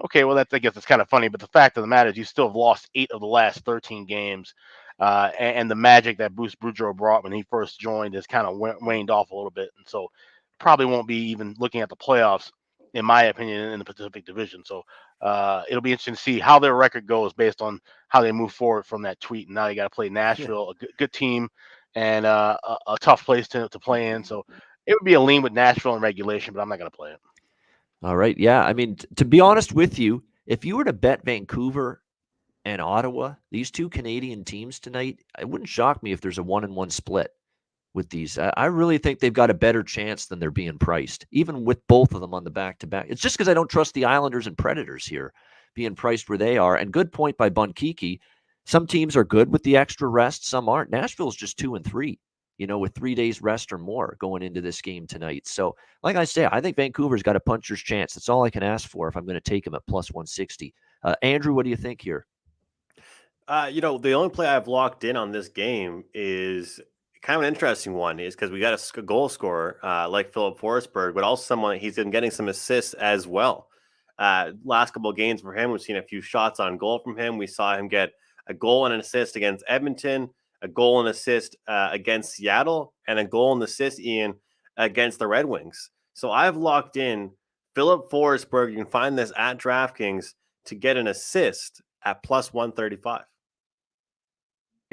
Speaker 3: Okay, well, I guess it's kind of funny, but the fact of the matter is you still have lost 8 of the last 13 games. And the magic that Bruce Boudreau brought when he first joined has kind of waned off a little bit. And so probably won't be even looking at the playoffs in my opinion, in the Pacific Division. So it'll be interesting to see how their record goes based on how they move forward from that tweet. And now they got to play Nashville, a good team, and a tough place to play in. So it would be a lean with Nashville in regulation, but I'm not going to play it.
Speaker 2: All right. Yeah. I mean, to be honest with you, if you were to bet Vancouver and Ottawa, these two Canadian teams tonight, it wouldn't shock me if there's a 1-1 split with these. I really think they've got a better chance than they're being priced, even with both of them on the back-to-back. It's just because I don't trust the Islanders and Predators here being priced where they are. And good point by Bunkiki. Some teams are good with the extra rest. Some aren't. Nashville's just 2-3, with 3 days rest or more going into this game tonight. So like I say, I think Vancouver's got a puncher's chance. That's all I can ask for if I'm going to take them at plus 160. Andrew, what do you think here?
Speaker 5: The only play I've locked in on this game is kind of an interesting one, is because we got a goal scorer like Philip Forsberg, but also someone he's been getting some assists as well. Last couple of games for him, we've seen a few shots on goal from him. We saw him get a goal and an assist against Edmonton, a goal and assist against Seattle, and a goal and assist, Ian, against the Red Wings. So I've locked in Philip Forsberg. You can find this at DraftKings to get an assist at plus 135.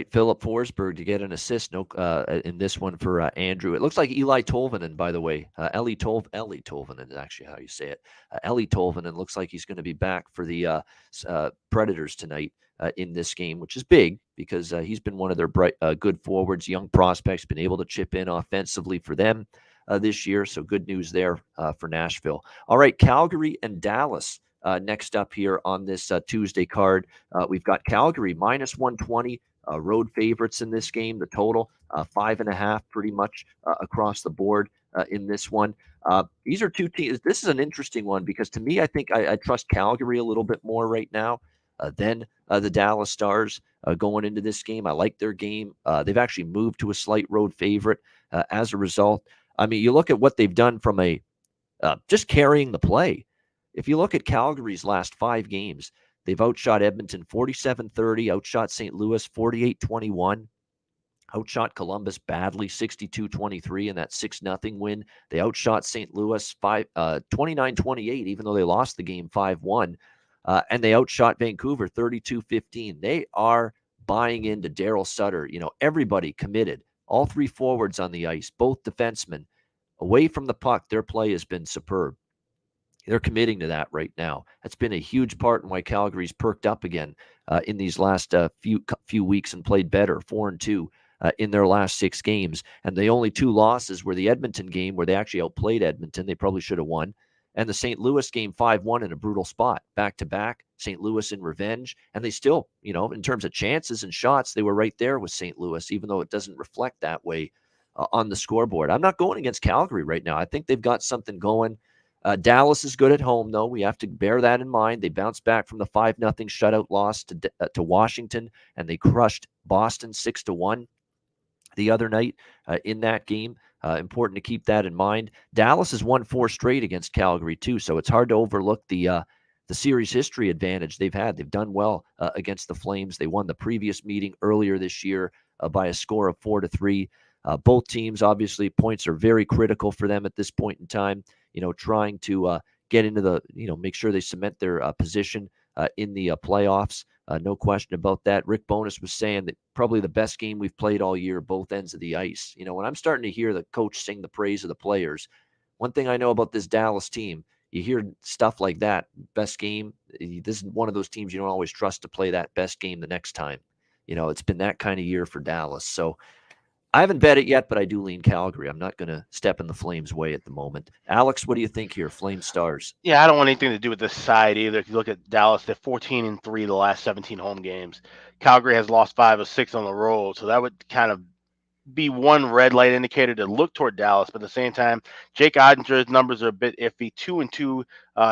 Speaker 2: Philip Forsberg to get an assist in this one for Andrew. It looks like Eli Tolvanen, by the way. Ellie Tolvanen is actually how you say it. Ellie Tolvanen looks like he's going to be back for the Predators tonight in this game, which is big because he's been one of their good forwards, young prospects, been able to chip in offensively for them this year. So good news there for Nashville. All right, Calgary and Dallas. Next up here on this Tuesday card, we've got Calgary minus 120. Road favorites in this game. The total 5.5, pretty much across the board in this one. These are two teams. This is an interesting one because to me, I think I trust Calgary a little bit more right now than the Dallas Stars going into this game. I like their game. They've actually moved to a slight road favorite as a result. I mean, you look at what they've done from a just carrying the play. If you look at Calgary's last 5 games, they've outshot Edmonton 47-30, outshot St. Louis 48-21, outshot Columbus badly 62-23 in that 6-0 win. They outshot St. Louis 29-28, even though they lost the game 5-1. And they outshot Vancouver 32-15. They are buying into Daryl Sutter. Everybody committed. All 3 forwards on the ice, both defensemen. Away from the puck, their play has been superb. They're committing to that right now. That's been a huge part in why Calgary's perked up again in these last few weeks and played better, 4-2 in their last 6 games. And the only 2 losses were the Edmonton game where they actually outplayed Edmonton. They probably should have won. And the St. Louis game 5-1 in a brutal spot, back-to-back, St. Louis in revenge. And they still, in terms of chances and shots, they were right there with St. Louis, even though it doesn't reflect that way on the scoreboard. I'm not going against Calgary right now. I think they've got something going. Dallas is good at home, though. We have to bear that in mind. They bounced back from the 5-0 shutout loss to Washington, and they crushed Boston 6-1 the other night in that game. Important to keep that in mind. Dallas has won 4 straight against Calgary, too, so it's hard to overlook the series history advantage they've had. They've done well against the Flames. They won the previous meeting earlier this year by a score of 4-3. Both teams, obviously, points are very critical for them at this point in time. Trying to get into the, make sure they cement their position in the playoffs. No question about that. Rick Bowness was saying that probably the best game we've played all year, both ends of the ice. When I'm starting to hear the coach sing the praise of the players, one thing I know about this Dallas team, you hear stuff like that, best game. This is one of those teams you don't always trust to play that best game the next time. It's been that kind of year for Dallas. So I haven't bet it yet, but I do lean Calgary. I'm not going to step in the Flames' way at the moment. Alex, what do you think here? Flame Stars.
Speaker 3: Yeah, I don't want anything to do with this side either. If you look at Dallas, they're 14-3 the last 17 home games. Calgary has lost 5 of 6 on the road, so that would kind of be one red light indicator to look toward Dallas. But at the same time, Jake Ottinger's numbers are a bit iffy. 2-2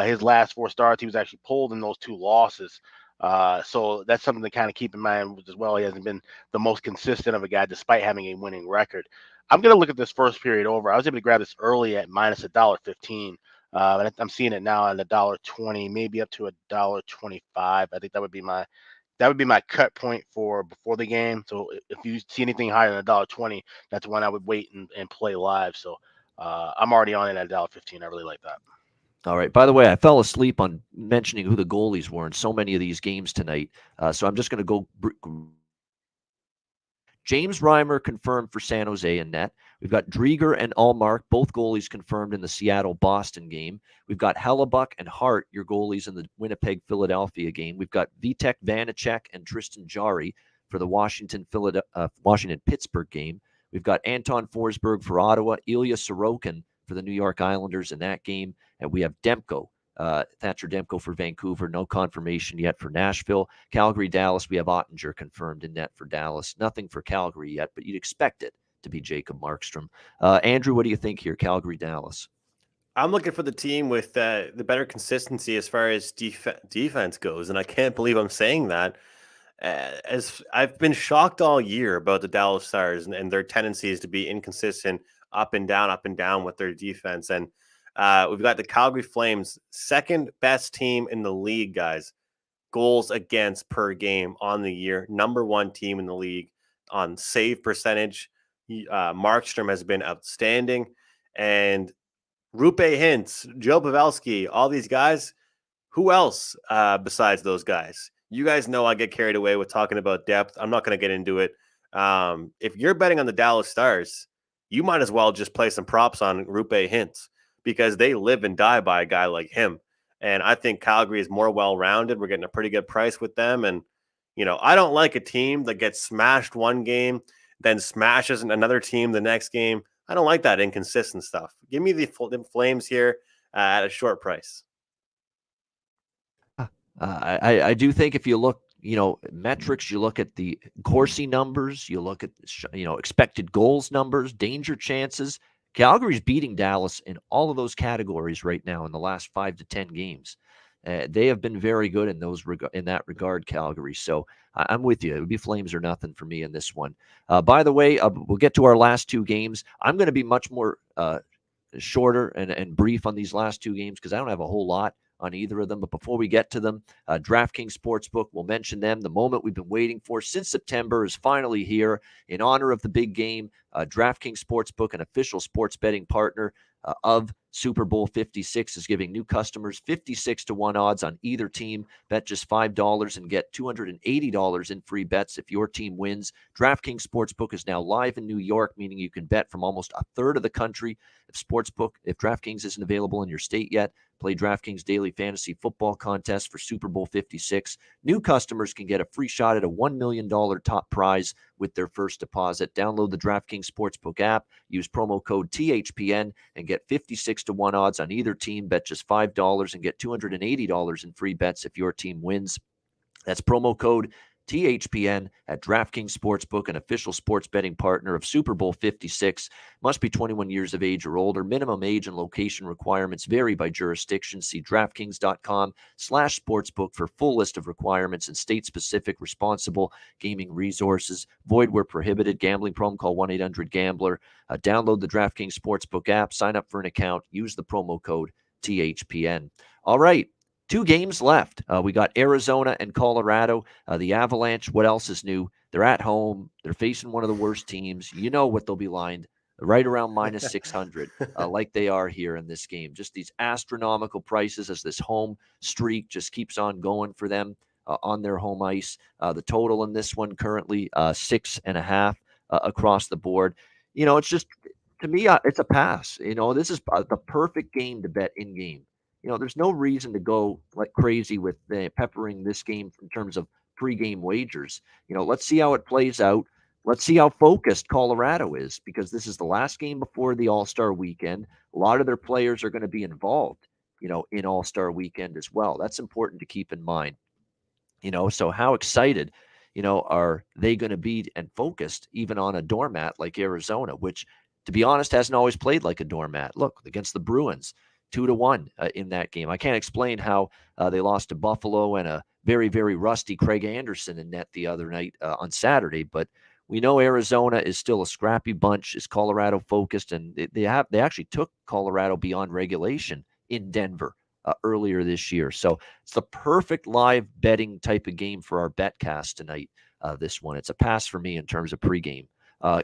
Speaker 3: his last 4 starts. He was actually pulled in those 2 losses. So that's something to kind of keep in mind as well. He hasn't been the most consistent of a guy despite having a winning record. I'm going to look at this first period over. I was able to grab this early at minus $1.15. And I'm seeing it now at $1.20, maybe up to $1.25. I think that would be my cut point for before the game. So if you see anything higher than $1.20, that's when I would wait and play live. So I'm already on it at $1.15. I really like that.
Speaker 2: All right. By the way, I fell asleep on mentioning who the goalies were in so many of these games tonight. So I'm just going to go. James Reimer confirmed for San Jose in net. We've got Drieger and Allmark, both goalies confirmed in the Seattle-Boston game. We've got Hellebuck and Hart, your goalies in the Winnipeg-Philadelphia game. We've got Vitek Vanacek and Tristan Jarry for the Washington-Pittsburgh game. We've got Anton Forsberg for Ottawa, Ilya Sorokin for the New York Islanders in that game, and we have Demko. Thatcher Demko for Vancouver. No confirmation yet for Nashville. Calgary, Dallas, we have Ottinger confirmed in net for Dallas. Nothing for Calgary yet, but you'd expect it to be Jacob Markstrom. Andrew, what do you think here, Calgary, Dallas?
Speaker 5: I'm looking for the team with the better consistency as far as defense goes, and I can't believe I'm saying that. As I've been shocked all year about the Dallas Stars and their tendencies to be inconsistent, up and down with their defense. And we've got the Calgary Flames, second best team in the league, guys. Goals against per game on the year. Number one team in the league on save percentage. Markstrom has been outstanding. And Rupe Hintz, Joe Pavelski, all these guys. Who else besides those guys? You guys know I get carried away with talking about depth. I'm not going to get into it. If you're betting on the Dallas Stars, you might as well just play some props on Rupe Hintz, because they live and die by a guy like him. And I think Calgary is more well-rounded. We're getting a pretty good price with them. And, I don't like a team that gets smashed one game, then smashes another team the next game. I don't like that inconsistent stuff. Give me the Flames here at a short price.
Speaker 2: I do think if you look, metrics, you look at the Corsi numbers, you look at, expected goals numbers, danger chances. Calgary's beating Dallas in all of those categories right now in the last 5 to 10 games. They have been very good in that regard, Calgary. So I'm with you. It would be Flames or nothing for me in this one. By the way, we'll get to our last two games. I'm going to be much more shorter and brief on these last two games because I don't have a whole lot on either of them. But before we get to them, DraftKings Sportsbook, we'll mention them. The moment we've been waiting for since September is finally here in honor of the big game. DraftKings Sportsbook, an official sports betting partner of Super Bowl 56, is giving new customers 56-1 odds on either team. Bet just $5 and get $280 in free bets if your team wins. DraftKings Sportsbook is now live in New York, meaning you can bet from almost a third of the country. If DraftKings isn't available in your state yet, play DraftKings Daily Fantasy Football Contest for Super Bowl 56. New customers can get a free shot at a $1 million top prize with their first deposit. Download the DraftKings Sportsbook app, use promo code THPN, and get 56-1 odds on either team. Bet just $5 and get $280 in free bets if your team wins. That's promo code THPN at DraftKings Sportsbook, an official sports betting partner of Super Bowl 56. Must be 21 years of age or older. Minimum age and location requirements vary by jurisdiction. See DraftKings.com/sportsbook for full list of requirements and state-specific responsible gaming resources. Void where prohibited. Gambling problem? Call 1-800-GAMBLER. Download the DraftKings Sportsbook app. Sign up for an account. Use the promo code THPN. All right. 2 games left. We got Arizona and Colorado. The Avalanche, what else is new? They're at home. They're facing one of the worst teams. You know what they'll be lined right around minus 600, like they are here in this game. Just these astronomical prices as this home streak just keeps on going for them on their home ice. The total in this one currently 6.5 across the board. It's just, to me, it's a pass. This is the perfect game to bet in game. There's no reason to go like crazy with peppering this game in terms of pregame wagers. Let's see how it plays out. Let's see how focused Colorado is, because this is the last game before the All-Star weekend. A lot of their players are going to be involved, in All-Star weekend as well. That's important to keep in mind. So how excited, are they going to be and focused even on a doormat like Arizona, which, to be honest, hasn't always played like a doormat. Look, against the Bruins, 2-1 in that game. I can't explain how they lost to Buffalo and a very, very rusty Craig Anderson in net the other night on Saturday. But we know Arizona is still a scrappy bunch, is Colorado focused, and they actually took Colorado beyond regulation in Denver earlier this year. So it's the perfect live betting type of game for our betcast tonight. This one, it's a pass for me in terms of pregame.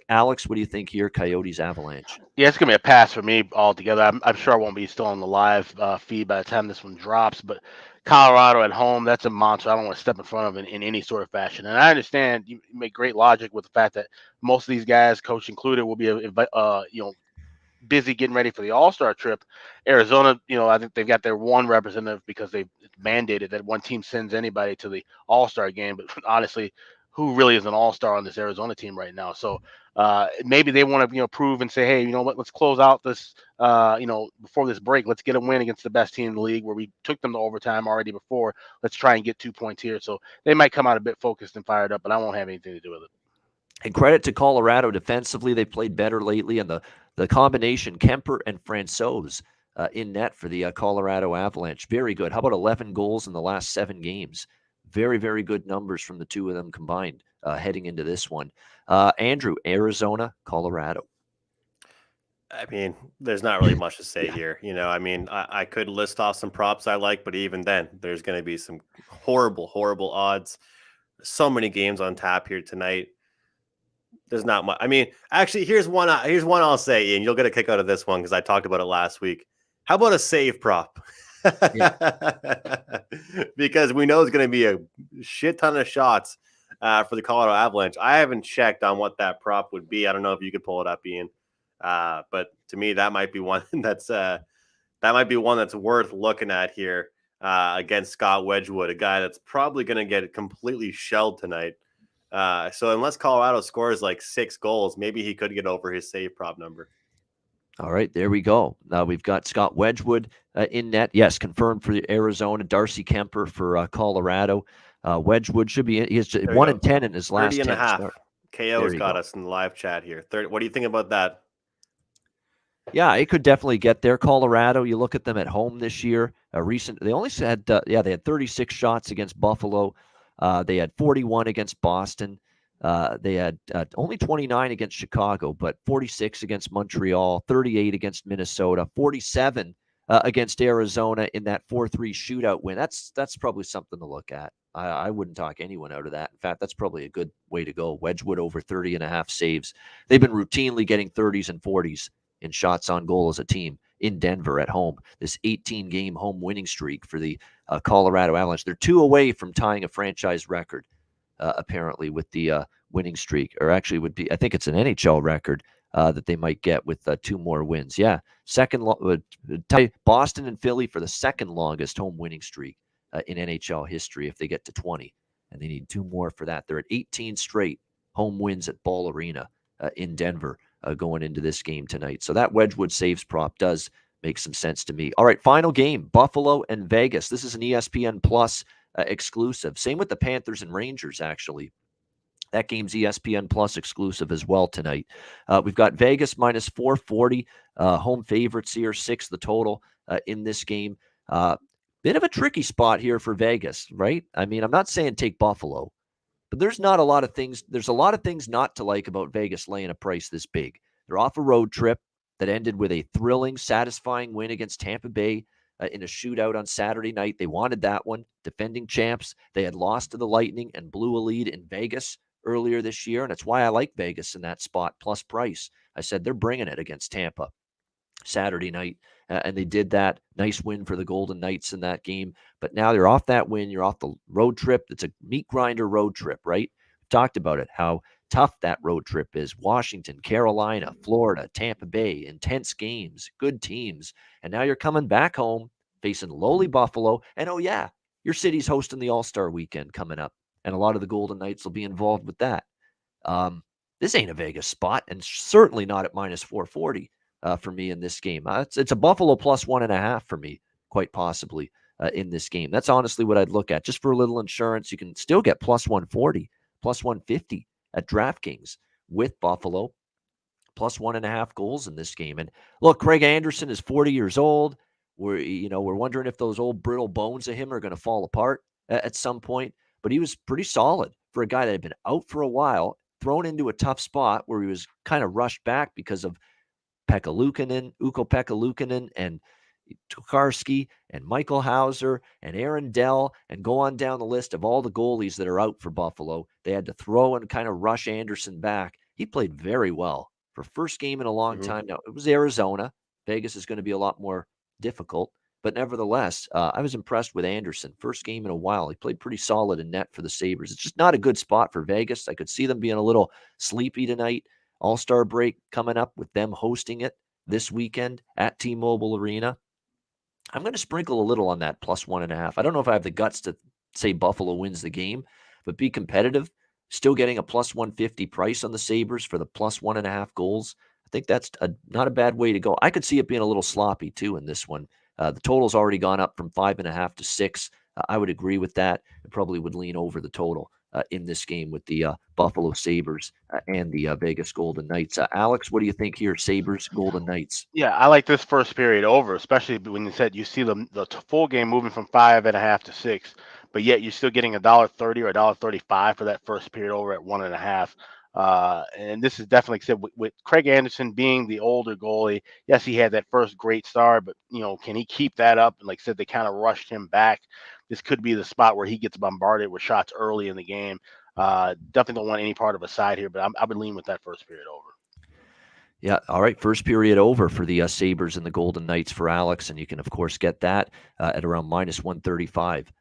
Speaker 2: Alex, what do you think here? Coyotes Avalanche.
Speaker 3: Yeah, it's gonna be a pass for me altogether. I'm sure I won't be still on the live feed by the time this one drops. But Colorado at home, that's a monster. I don't want to step in front of in any sort of fashion. And I understand you make great logic with the fact that most of these guys, coach included, will be busy getting ready for the All-Star trip. Arizona, I think they've got their one representative because they've mandated that one team sends anybody to the All-Star game. But honestly, who really is an All-Star on this Arizona team right now? So maybe they want to, prove and say, hey, you know what, let's close out this, before this break. Let's get a win against the best team in the league where we took them to overtime already before. Let's try and get 2 points here. So they might come out a bit focused and fired up, but I won't have anything to do with it.
Speaker 2: And credit to Colorado defensively. They played better lately, and the combination Kemper and Francouz in net for the Colorado Avalanche. Very good. How about 11 goals in the last 7 games? Very, very good numbers from the two of them combined heading into this one. Andrew, Arizona, Colorado.
Speaker 5: I mean, there's not really much to say here. I could list off some props I like, but even then, there's going to be some horrible, horrible odds. So many games on tap here tonight. There's not much. I mean, actually, here's one I'll say, Ian. You'll get a kick out of this one because I talked about it last week. How about a save prop? Because we know it's going to be a shit ton of shots for the Colorado Avalanche. I haven't checked on what that prop would be. I don't know if you could pull it up, Ian. But to me, that might be one that's worth looking at here against Scott Wedgwood, a guy that's probably going to get completely shelled tonight. So unless Colorado scores like 6 goals, maybe he could get over his save prop number.
Speaker 2: All right, there we go. We've got Scott Wedgwood in net. Yes, confirmed for Arizona. Darcy Kemper for Colorado. Wedgwood should be. He's 1-10 in his last 10.
Speaker 5: 30.5. KO's got us in the live chat here. 30. What do you think about that?
Speaker 2: Yeah, it could definitely get there. Colorado, you look at them at home this year. They only had they had 36 shots against Buffalo. They had 41 against Boston. They had only 29 against Chicago, but 46 against Montreal, 38 against Minnesota, 47 against Arizona in that 4-3 shootout win. That's probably something to look at. I wouldn't talk anyone out of that. In fact, that's probably a good way to go. Wedgwood over 30.5 saves. They've been routinely getting 30s and 40s in shots on goal as a team in Denver at home. This 18-game home winning streak for the Colorado Avalanche. They're 2 away from tying a franchise record, apparently, with the winning streak. Or actually would be, I think it's an NHL record that they might get with 2 more wins. Yeah, tie Boston and Philly for the second longest home winning streak in NHL history if they get to 20. And they need 2 more for that. They're at 18 straight home wins at Ball Arena in Denver going into this game tonight. So that Wedgwood saves prop does make some sense to me. All right, final game, Buffalo and Vegas. This is an ESPN Plus exclusive. Same with the Panthers and Rangers, actually. That game's ESPN Plus exclusive as well tonight. We've got Vegas minus 440, home favorites here, 6 the total in this game. Bit of a tricky spot here for Vegas, right? I mean, I'm not saying take Buffalo, but there's a lot of things not to like about Vegas laying a price this big. They're off a road trip that ended with a thrilling, satisfying win against Tampa Bay in a shootout on Saturday night. They wanted that one. Defending champs. They had lost to the Lightning and blew a lead in Vegas earlier this year, and that's why I like Vegas in that spot, plus price. I said they're bringing it against Tampa Saturday night, and they did that. Nice win for the Golden Knights in that game. But now they're off that win. You're off the road trip. It's a meat grinder road trip, right? We talked about it, how tough that road trip is. Washington, Carolina, Florida, Tampa Bay, intense games, good teams. And now you're coming back home facing lowly Buffalo. And oh yeah, your city's hosting the All-Star weekend coming up. And a lot of the Golden Knights will be involved with that. This ain't a Vegas spot, and certainly not at minus 440 for me in this game. It's a Buffalo plus 1.5 for me, quite possibly, in this game. That's honestly what I'd look at. Just for a little insurance, you can still get plus 140, plus 150 at DraftKings with Buffalo, plus 1.5 goals in this game. And look, Craig Anderson is 40 years old. We're wondering if those old brittle bones of him are going to fall apart at some point. But he was pretty solid for a guy that had been out for a while, thrown into a tough spot where he was kind of rushed back because of Ukko Pekka-Luukkonen, and Tokarski, and Michael Hauser, and Aaron Dell, and go on down the list of all the goalies that are out for Buffalo. They had to throw and kind of rush Anderson back, he played very well for first game in a long
Speaker 5: Mhm.
Speaker 2: time. Now, it was Arizona. Vegas is going to be a lot more difficult. But nevertheless, I was impressed with Anderson. First game in a while. He played pretty solid in net for the Sabres. It's just not a good spot for Vegas. I could see them being a little sleepy tonight. All-Star break coming up with them hosting it this weekend at T-Mobile Arena. I'm going to sprinkle a little on that plus 1.5. I don't know if I have the guts to say Buffalo wins the game, but be competitive. Still getting a plus 150 price on the Sabres for the plus 1.5 goals. I think that's not a bad way to go. I could see it being a little sloppy too in this one. The total's already gone up from 5.5 to 6. I would agree with that. I probably would lean over the total in this game with the Buffalo Sabres and the Vegas Golden Knights. Alex, what do you think here? Sabres, Golden Knights.
Speaker 3: Yeah, I like this first period over, especially when you said you see the full game moving from 5.5 to 6, but yet you're still getting $1.30 or $1.35 for that first period over at 1.5. And this is definitely said with Craig Anderson being the older goalie. Yes, he had that first great start, but can he keep that up? And like I said, they kind of rushed him back. This could be the spot where he gets bombarded with shots early in the game. Definitely don't want any part of a side here, but I would lean with that first period over.
Speaker 2: Yeah. All right. First period over for the Sabres and the Golden Knights for Alex. And you can, of course, get that at around minus 135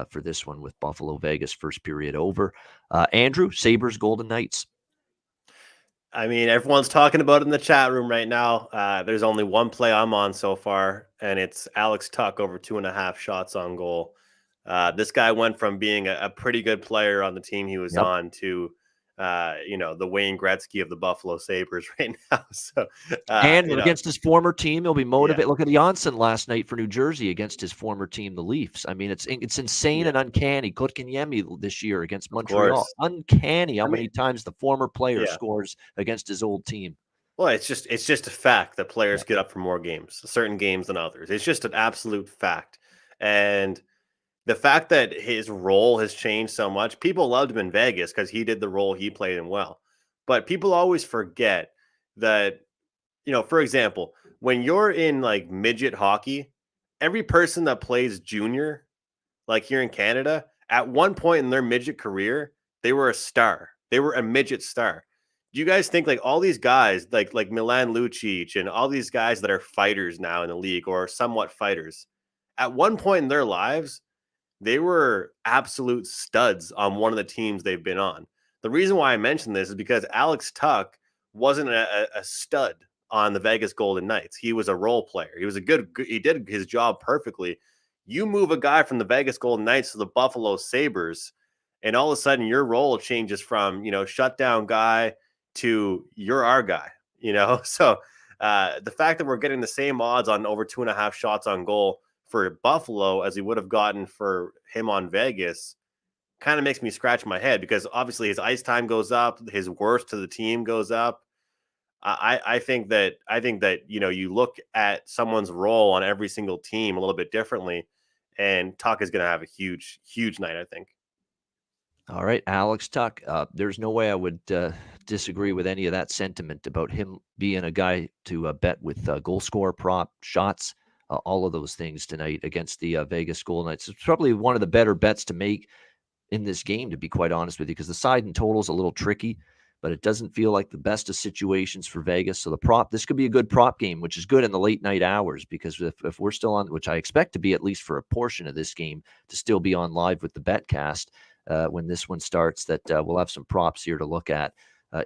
Speaker 2: for this one with Buffalo Vegas. First period over. Andrew, Sabres, Golden Knights.
Speaker 5: I mean, everyone's talking about it in the chat room right now. There's only one play I'm on so far, and it's Alex Tuch over 2.5 shots on goal. This guy went from being a pretty good player on the team he was on to the Wayne Gretzky of the Buffalo Sabres right now. So,
Speaker 2: and against his former team, he'll be motivated.
Speaker 5: Yeah.
Speaker 2: Look at Janssen last night for New Jersey against his former team, the Leafs. I mean, it's insane and uncanny. Kotkaniemi this year against Montreal. Uncanny how many times the former player scores against his old team.
Speaker 5: Well, it's just a fact that players get up for more games, certain games than others. It's just an absolute fact. And the fact that his role has changed so much, people loved him in Vegas because he did the role he played in well. But people always forget that, for example, when you're in like midget hockey, every person that plays junior, like here in Canada, at one point in their midget career, they were a star. They were a midget star. Do you guys think like all these guys, like Milan Lucic and all these guys that are fighters now in the league or somewhat fighters, at one point in their lives, they were absolute studs on one of the teams they've been on. The reason why I mention this is because Alex Tuch wasn't a stud on the Vegas Golden Knights. He was a role player. He was he did his job perfectly. You move a guy from the Vegas Golden Knights to the Buffalo Sabres, and all of a sudden your role changes from, shutdown guy to you're our guy, So the fact that we're getting the same odds on over 2.5 shots on goal for Buffalo as he would have gotten for him on Vegas kind of makes me scratch my head because obviously his ice time goes up, his worth to the team goes up. I think that you look at someone's role on every single team a little bit differently, and Tuch is going to have a huge night, I think.
Speaker 2: All right, Alex Tuch. There's no way I would disagree with any of that sentiment about him being a guy to bet with goal scorer prop shots. All of those things tonight against the Vegas Golden Knights. It's probably one of the better bets to make in this game, to be quite honest with you, because the side and total is a little tricky, but it doesn't feel like the best of situations for Vegas. So this could be a good prop game, which is good in the late night hours, because if we're still on, which I expect to be at least for a portion of this game, to still be on live with the Betcast when this one starts, that we'll have some props here to look at.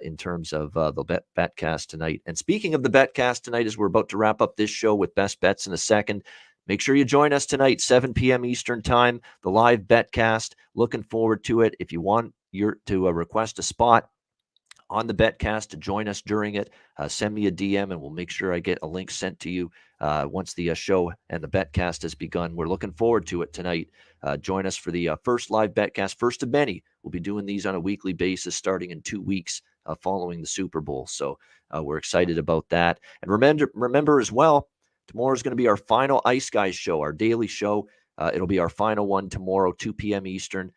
Speaker 2: In terms of the Betcast tonight. And speaking of the Betcast tonight, as we're about to wrap up this show with best bets in a second, make sure you join us tonight, 7 p.m. Eastern time, the live Betcast. Looking forward to it. If you want to request a spot on the Betcast to join us during it, send me a DM and we'll make sure I get a link sent to you once the show and the Betcast has begun. We're looking forward to it tonight. Join us for the first live Betcast, first of many. We'll be doing these on a weekly basis starting in 2 weeks following the Super Bowl. So we're excited about that. And remember as well, tomorrow is going to be our final Ice Guys show, our daily show. It'll be our final one tomorrow, 2 p.m. Eastern,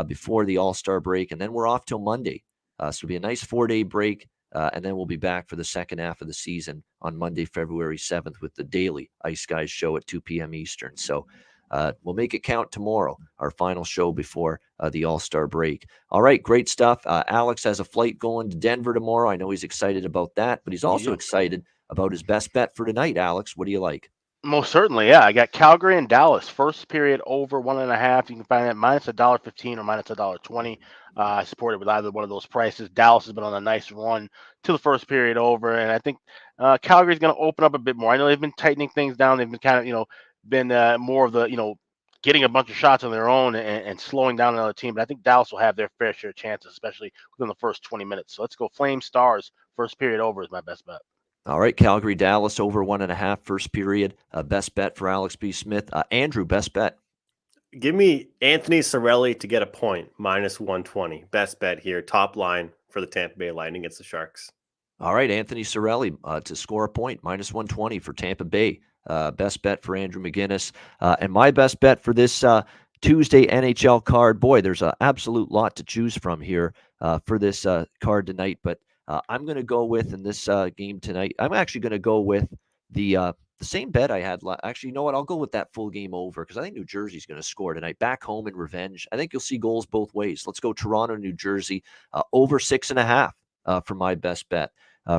Speaker 2: before the All-Star break. And then we're off till Monday. So it'll be a nice 4-day break. And then we'll be back for the second half of the season on Monday, February 7th with the daily Ice Guys show at 2 p.m. Eastern. So We'll make it count tomorrow, our final show before the All-Star break. All right, great stuff. Alex has a flight going to Denver tomorrow. I know he's excited about that, but he's also excited about his best bet for tonight. Alex, what do you like?
Speaker 3: Most certainly, yeah. I got Calgary and Dallas first period over 1.5. You can find that minus $1.15 or minus $1.20. I support it with either one of those prices. Dallas has been on a nice run to the first period over, and I think Calgary is going to open up a bit more. I know they've been tightening things down. They've been kind of, been more of the, getting a bunch of shots on their own and slowing down another team. But I think Dallas will have their fair share of chances, especially within the first 20 minutes. So let's go Flame Stars first period over is my best bet.
Speaker 2: All right, Calgary, Dallas over 1.5 first period. Best bet for Alex B. Smith. Andrew, best bet.
Speaker 5: Give me Anthony Cirelli to get a point, minus 120. Best bet here. Top line for the Tampa Bay Lightning against the Sharks.
Speaker 2: All right, Anthony Cirelli to score a point, minus 120 for Tampa Bay. Best bet for Andrew McInnis. And my best bet for this Tuesday NHL card. Boy, there's an absolute lot to choose from here for this card tonight. But I'm going to go with, in this game tonight, I'm actually going to go with the same bet I had. Actually, you know what? I'll go with that full game over because I think New Jersey's going to score tonight. Back home in revenge. I think you'll see goals both ways. Let's go Toronto, New Jersey, over 6.5 for my best bet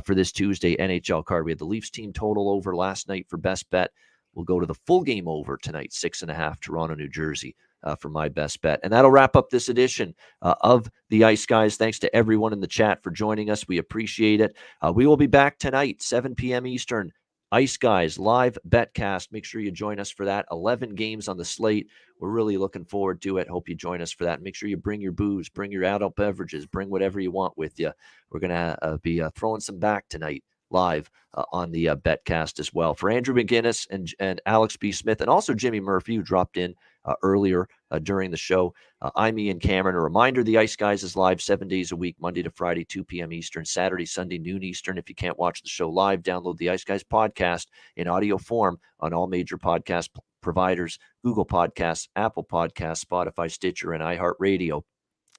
Speaker 2: for this Tuesday NHL card. We had the Leafs team total over last night for best bet. We'll go to the full game over tonight, 6.5, Toronto, New Jersey. For my best bet. And that'll wrap up this edition of the Ice Guys. Thanks to everyone in the chat for joining us. We appreciate it. We will be back tonight, 7 p.m. Eastern. Ice Guys live betcast. Make sure you join us for that. 11 games on the slate. We're really looking forward to it. Hope you join us for that. Make sure you bring your booze, bring your adult beverages, bring whatever you want with you. We're going to be throwing some back tonight live on the betcast as well. For Andrew McInnis and Alex B. Smith, and also Jimmy Murphy, who dropped in earlier during the show. I'm Ian Cameron. A reminder, the Ice Guys is live 7 days a week, Monday to Friday, 2 p.m. Eastern, Saturday, Sunday, noon Eastern. If you can't watch the show live, download the Ice Guys podcast in audio form on all major podcast providers, Google Podcasts, Apple Podcasts, Spotify, Stitcher, and iHeartRadio.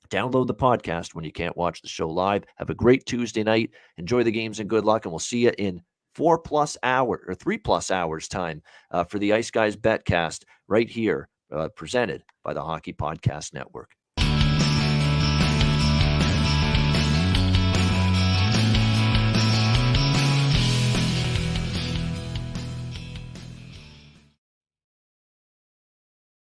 Speaker 2: Download the podcast when you can't watch the show live. Have a great Tuesday night. Enjoy the games and good luck, and we'll see you in 3+ hours time for the Ice Guys betcast right here, presented by the Hockey Podcast Network.